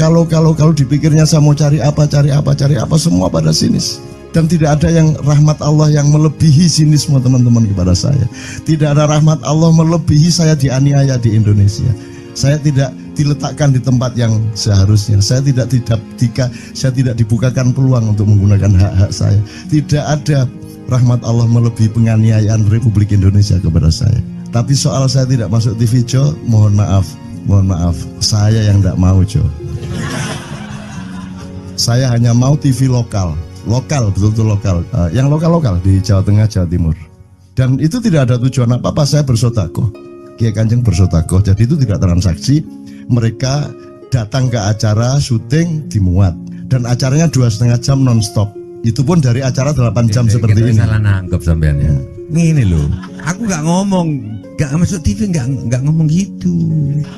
Speaker 1: dipikirnya saya mau cari apa semua pada sinis. Dan tidak ada yang rahmat Allah yang melebihi sinisme teman-teman kepada saya. Tidak ada rahmat Allah melebihi saya dianiaya di Indonesia. Saya tidak diletakkan di tempat yang seharusnya. Saya tidak dibukakan peluang untuk menggunakan hak-hak saya. Tidak ada rahmat Allah melebihi penganiayaan Republik Indonesia kepada saya. Tapi soal saya tidak masuk TV Jo, mohon maaf, saya yang tidak mau Jo. Saya hanya mau TV lokal, betul-betul lokal, yang lokal di Jawa Tengah, Jawa Timur. Dan itu tidak ada tujuan apa-apa, saya bersodakoh, Kiai Kanjeng bersodakoh, jadi itu tidak transaksi. Mereka datang ke acara syuting dimuat, dan acaranya 2,5 jam non-stop. Itu pun dari acara 8 jam seperti ini.
Speaker 2: Salah nangkep sampean ya. Ini loh, aku nggak ngomong, nggak masuk TV, nggak ngomong gitu.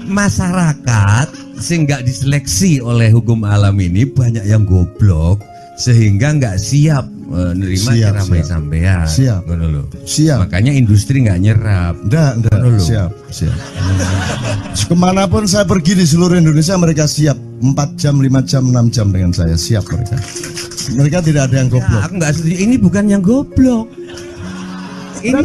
Speaker 2: Masyarakat sing nggak diseleksi oleh hukum alam ini banyak yang goblok sehingga nggak siap menerima ceramah sampean.
Speaker 1: Siap.
Speaker 2: Makanya industri nggak nyerap.
Speaker 1: Siap. Kemanapun saya pergi di seluruh Indonesia mereka siap 4 jam, 5 jam, 6 jam dengan saya, siap mereka. Mereka tidak ada yang goblok.
Speaker 2: Aku nggak setuju. Ini bukan yang goblok. Ini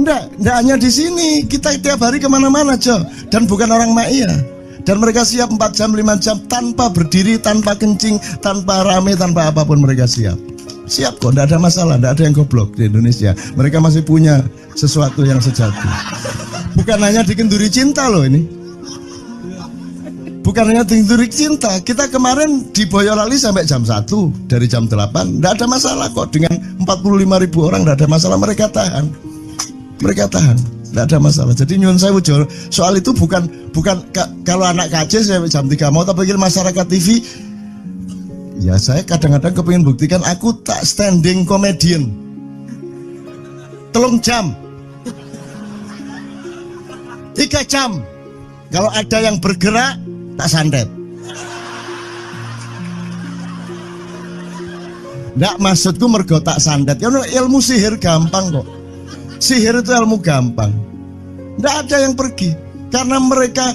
Speaker 1: enggak hanya di sini. Kita tiap hari kemana-mana, Jo. Dan bukan orang Ma'iyah. Dan mereka siap 4 jam, 5 jam tanpa berdiri, tanpa kencing, tanpa rame, tanpa apapun mereka siap. Siap kok, enggak ada masalah, enggak ada yang goblok di Indonesia. Mereka masih punya sesuatu yang sejati. Bukan hanya dikenduri cinta loh ini. Bukan hanya dikenduri cinta. Kita kemarin di Boyolali sampai jam 1, dari jam 8, enggak ada masalah kok. Dengan 45.000 orang enggak ada masalah, mereka tahan. Tidak ada masalah. Jadi nyuwun sewu soal itu bukan kalau anak KJ saya jam 3 mau tak pikir masyarakat TV. Ya saya kadang-kadang kepingin buktikan aku tak standing comedian. 3 jam 3 jam. Kalau ada yang bergerak tak santet. Nggak, maksudku mergo tak santet. Ya ilmu sihir gampang kok. Sihir itu ilmu gampang. Tidak ada yang pergi karena mereka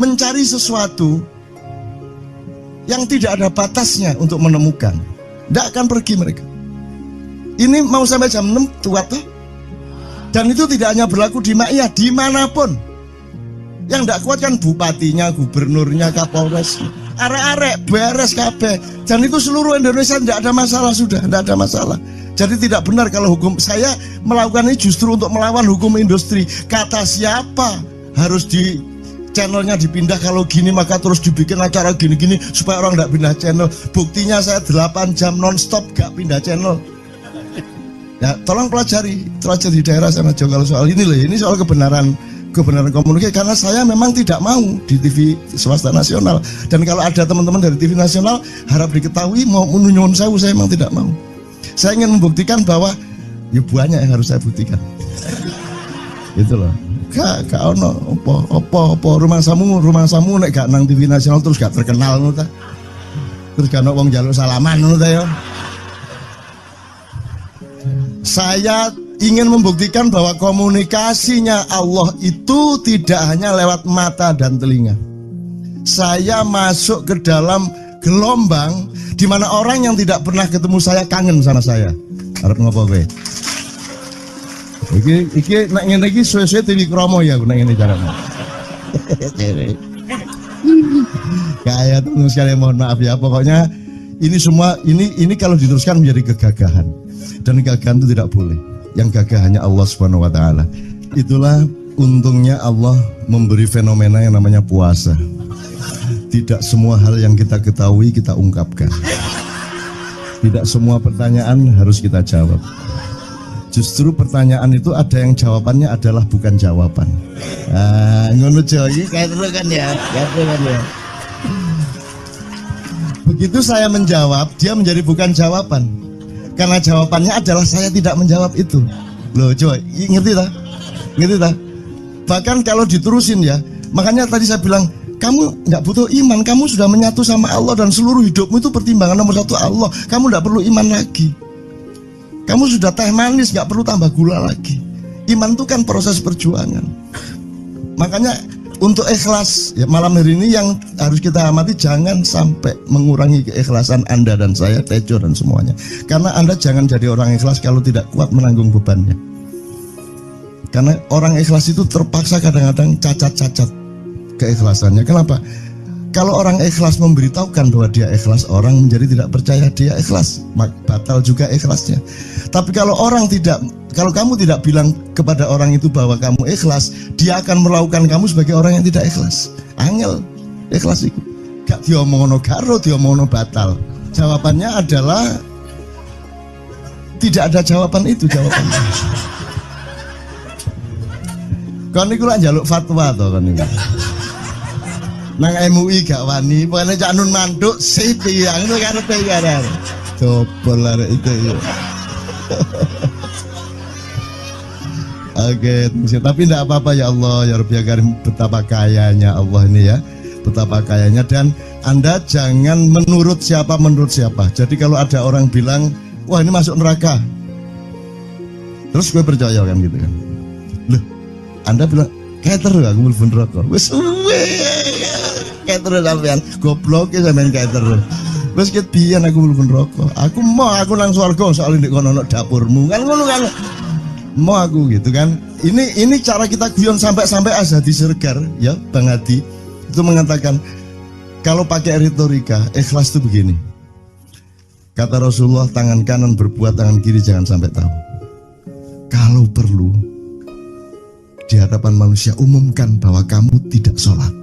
Speaker 1: mencari sesuatu yang tidak ada batasnya untuk menemukan. Tidak akan pergi mereka. Ini mau sampai jam 6 tuat tuh. Dan itu tidak hanya berlaku di Ma'iyah, dimanapun. Yang tidak kuat kan bupatinya, gubernurnya, kapolres, arek-arek beres kabeh. Dan itu seluruh Indonesia tidak ada masalah sudah, tidak ada masalah. Jadi tidak benar kalau hukum saya melakukan ini justru untuk melawan hukum industri. Kata siapa harus di channelnya dipindah, kalau gini maka terus dibikin acara gini-gini supaya orang tidak pindah channel. Buktinya saya 8 jam non-stop gak pindah channel. Ya, tolong pelajari di daerah sana Jo kalau soal ini loh. Ini soal kebenaran komunikasi, karena saya memang tidak mau di TV swasta nasional, dan kalau ada teman-teman dari TV nasional harap diketahui mau nyuwun sewu, saya memang tidak mau. Saya ingin membuktikan bahwa ya banyak yang harus saya buktikan. Itu loh. Gak ono apa rumah samu nek gak nang TV nasional terus gak terkenal ngono ta. Terus gak ono wong njaluk salaman ngono ta ya. Saya ingin membuktikan bahwa komunikasinya Allah itu tidak hanya lewat mata dan telinga. Saya masuk ke dalam gelombang di mana orang yang tidak pernah ketemu saya kangen sama saya. Arep ngopo kowe? Iki nek ngene iki suwe-suwe TV kromo ya nek ngene carane. Kayak teman sekalian, mohon maaf ya, pokoknya ini semua ini kalau diteruskan menjadi kegagahan, dan kegagahan itu tidak boleh. Yang gagah hanya Allah Subhanahu wa taala. Itulah untungnya Allah memberi fenomena yang namanya puasa. Tidak semua hal yang kita ketahui kita ungkapkan. Tidak semua pertanyaan harus kita jawab. Justru pertanyaan itu ada yang jawabannya adalah bukan jawaban. Ngono iki kayak terus kan ya. Begitu saya menjawab, dia menjadi bukan jawaban. Karena jawabannya adalah saya tidak menjawab itu. Loh coba, ngerti tak? Bahkan kalau diterusin ya, makanya tadi saya bilang, kamu nggak butuh iman, kamu sudah menyatu sama Allah dan seluruh hidupmu itu pertimbangan nomor satu Allah. Kamu nggak perlu iman lagi. Kamu sudah teh manis, nggak perlu tambah gula lagi. Iman itu kan proses perjuangan. Makanya untuk ikhlas ya, malam hari ini yang harus kita amati, jangan sampai mengurangi keikhlasan Anda dan saya, Tejo dan semuanya. Karena Anda jangan jadi orang ikhlas kalau tidak kuat menanggung bebannya. Karena orang ikhlas itu terpaksa kadang-kadang cacat-cacat keikhlasannya. Kenapa? Kalau orang ikhlas memberitahukan bahwa dia ikhlas, orang menjadi tidak percaya dia ikhlas, batal juga ikhlasnya. Tapi kalau kamu tidak bilang kepada orang itu bahwa kamu ikhlas, dia akan melakukan kamu sebagai orang yang tidak ikhlas. Angel ikhlas itu. Gak diomongono karo, diomongono batal. Jawabannya adalah tidak ada jawaban itu jawabannya. Kon niku lak njaluk fatwa to kon niku. Nang MUI gak wani, pokoknya Cak Nun manduk sip ya, ngono karepe ya. Coba arek itu ya. Oke, tapi tidak apa-apa ya Allah, ya Rabbi ya Karim, betapa kayanya Allah ini ya. Betapa kayanya, dan Anda jangan menurut siapa. Jadi kalau ada orang bilang, wah ini masuk neraka, terus gue percaya kan gitu kan. Loh, Anda bilang, kayak terus aku mlebu neraka. Wis kayak terus sampean goblok ya sampean kayak terus. Wis ket biyen aku mlebu neraka. Aku nang swarga soal ndek kono dapurmu. Kan ngono kan. Mau aku gitu kan. Ini cara kita guyon sampai Azhadi Sergar ya, Bang Hadi itu mengatakan kalau pakai retorika ikhlas itu begini. Kata Rasulullah, tangan kanan berbuat, tangan kiri jangan sampai tahu. Kalau perlu di hadapan manusia umumkan bahwa kamu tidak sholat,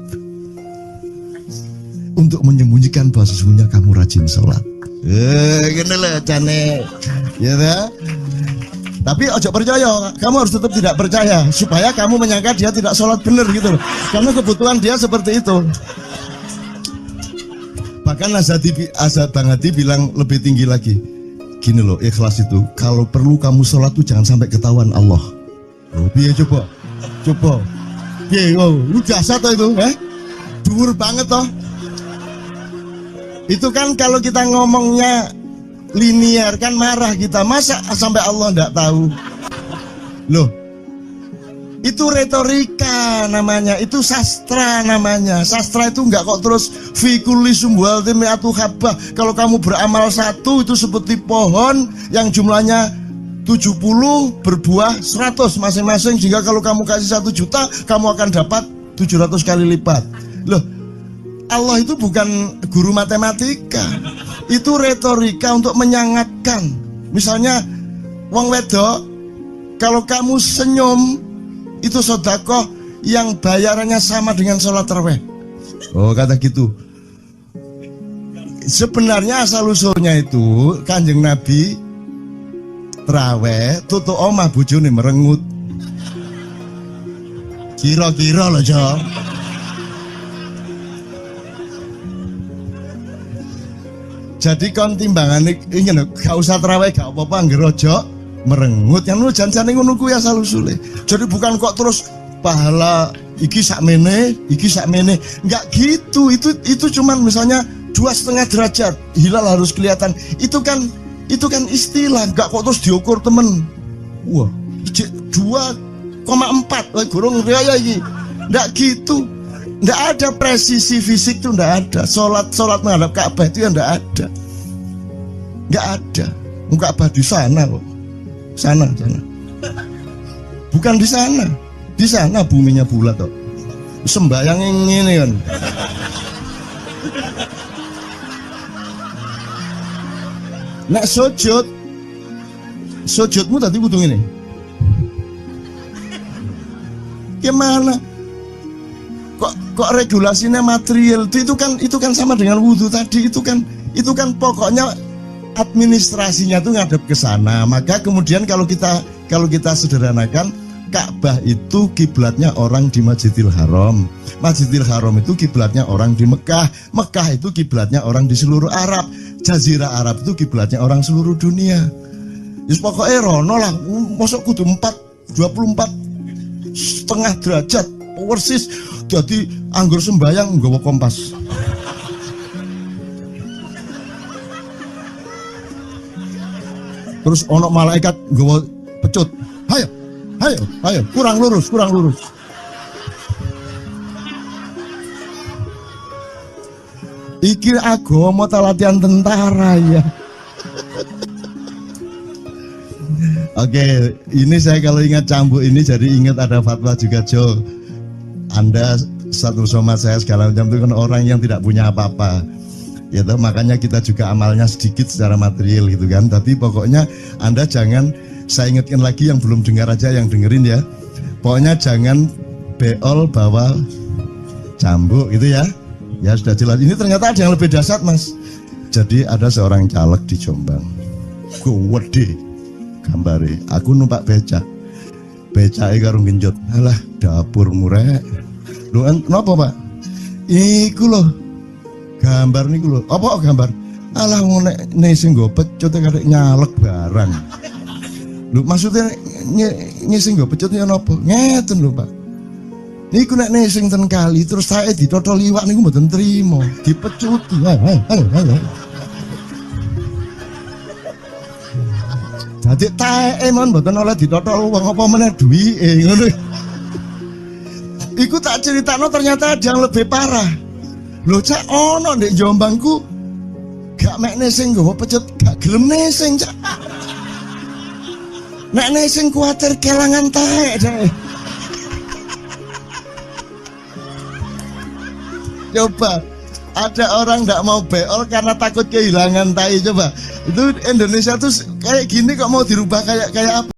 Speaker 1: untuk menyembunyikan bahwa sesungguhnya kamu rajin sholat. Gini lah cane, ya dah. Tapi ojo percaya, kamu harus tetap tidak percaya supaya kamu menyangka dia tidak sholat benar gitu loh. Karena kebutuhan dia seperti itu. Bahkan Bang Hadi bilang lebih tinggi lagi. Gini loh, ikhlas itu kalau perlu kamu sholat tuh jangan sampai ketahuan Allah. Oh, biar coba. Lu jasa toh itu, dhuwur banget toh. Itu kan kalau kita ngomongnya linear kan marah kita, masa sampai Allah enggak tahu. Loh, itu retorika namanya, itu sastra namanya. Sastra itu enggak kok terus fi kulli sumbuhatin mi'atu habbah. Kalau kamu beramal satu itu seperti pohon yang jumlahnya 70 berbuah 100 masing-masing, sehingga kalau kamu kasih 1 juta kamu akan dapat 700 kali lipat. Loh, Allah itu bukan guru matematika, itu retorika untuk menyangatkan. Misalnya wong wedok, kalau kamu senyum itu sedekah yang bayarannya sama dengan sholat tarawih. Oh, kata gitu. Sebenarnya asal usulnya itu Kanjeng Nabi traweh tutuk omah bojone merengut. Kira-kira lho, Jo. Jadi kon timbangane ingin gak usah traweh gak apa-apa anggere aja merengut yang lu janjane ngono kuwi asal usule. Jadi bukan kok terus pahala iki sakmene, enggak gitu. Itu cuman misalnya 2,5 derajat hilal harus kelihatan. Itu kan istilah, enggak kok terus diukur temen. Wah, 2,4 gurung raya iki. Enggak gitu. Enggak ada presisi fisik tuh, enggak ada. Salat menghadap Ka'bah itu ya enggak ada. Enggak ada. Ka'bah di sana kok. Sana. Bukan di sana. Di sana buminya bulat kok. Sembayang ngene kan. Nek sujudmu tadi kudu ngene. Gimana? Kok regulasinya material itu kan sama dengan wudhu tadi. Itu kan pokoknya administrasinya tuh ngadep ke sana. Maka kemudian kalau kita sederhanakan, Ka'bah itu kiblatnya orang di Masjidil Haram. Masjidil Haram itu kiblatnya orang di Mekah. Mekah itu kiblatnya orang di seluruh Arab. Jazirah Arab itu kiblatnya orang seluruh dunia. Yus pokoknya rono lah. Masuk kudu 24,5 derajat persis. Jadi anggur sembayang nggawa kompas. Terus ono malaikat nggawa pecut. Ayo, kurang lurus. Iki agama ta latihan tentara ya. Oke, ini saya kalau ingat cambuk ini jadi ingat ada fatwa juga, Jo. Anda satu sama saya segala macam itu kan orang yang tidak punya apa-apa. Ya toh, makanya kita juga amalnya sedikit secara material gitu kan. Tapi pokoknya Anda jangan, saya ingatkan lagi yang belum dengar aja yang dengerin ya. Pokoknya jangan beol bawa cambuk gitu ya. Ya sudah jelas. Ini ternyata ada yang lebih dahsyat, Mas. Jadi ada seorang caleg di Jombang. Gede gambare. Aku numpak becak. Becake karo genjot. Alah, dapur murek. Lho napa, Pak? Iku lho. Gambar niku lho. Apa gambar? Alah ngene sing nggo pecut karek nyalek barang. Lho maksudnya sing nggo pecut ya napa? Ngeten lho, Pak. Niku nek nesing ten kali terus saya ditotol liwak niku mboten trimo, dipecuti. Halo. Dadi taeke mon mboten oleh ditotol wong apa meneh duwike ngono. Iku tak critakno ternyata ada yang lebih parah. Lho Cak ono ndek Jombangku gak mek nesing nggawa pecut, gak gelem nesing Cak. Nek nesing kuwatir kelangan taek deh. Coba ada orang nggak mau beol karena takut kehilangan tai. Coba itu Indonesia tuh kayak gini kok mau dirubah kayak apa?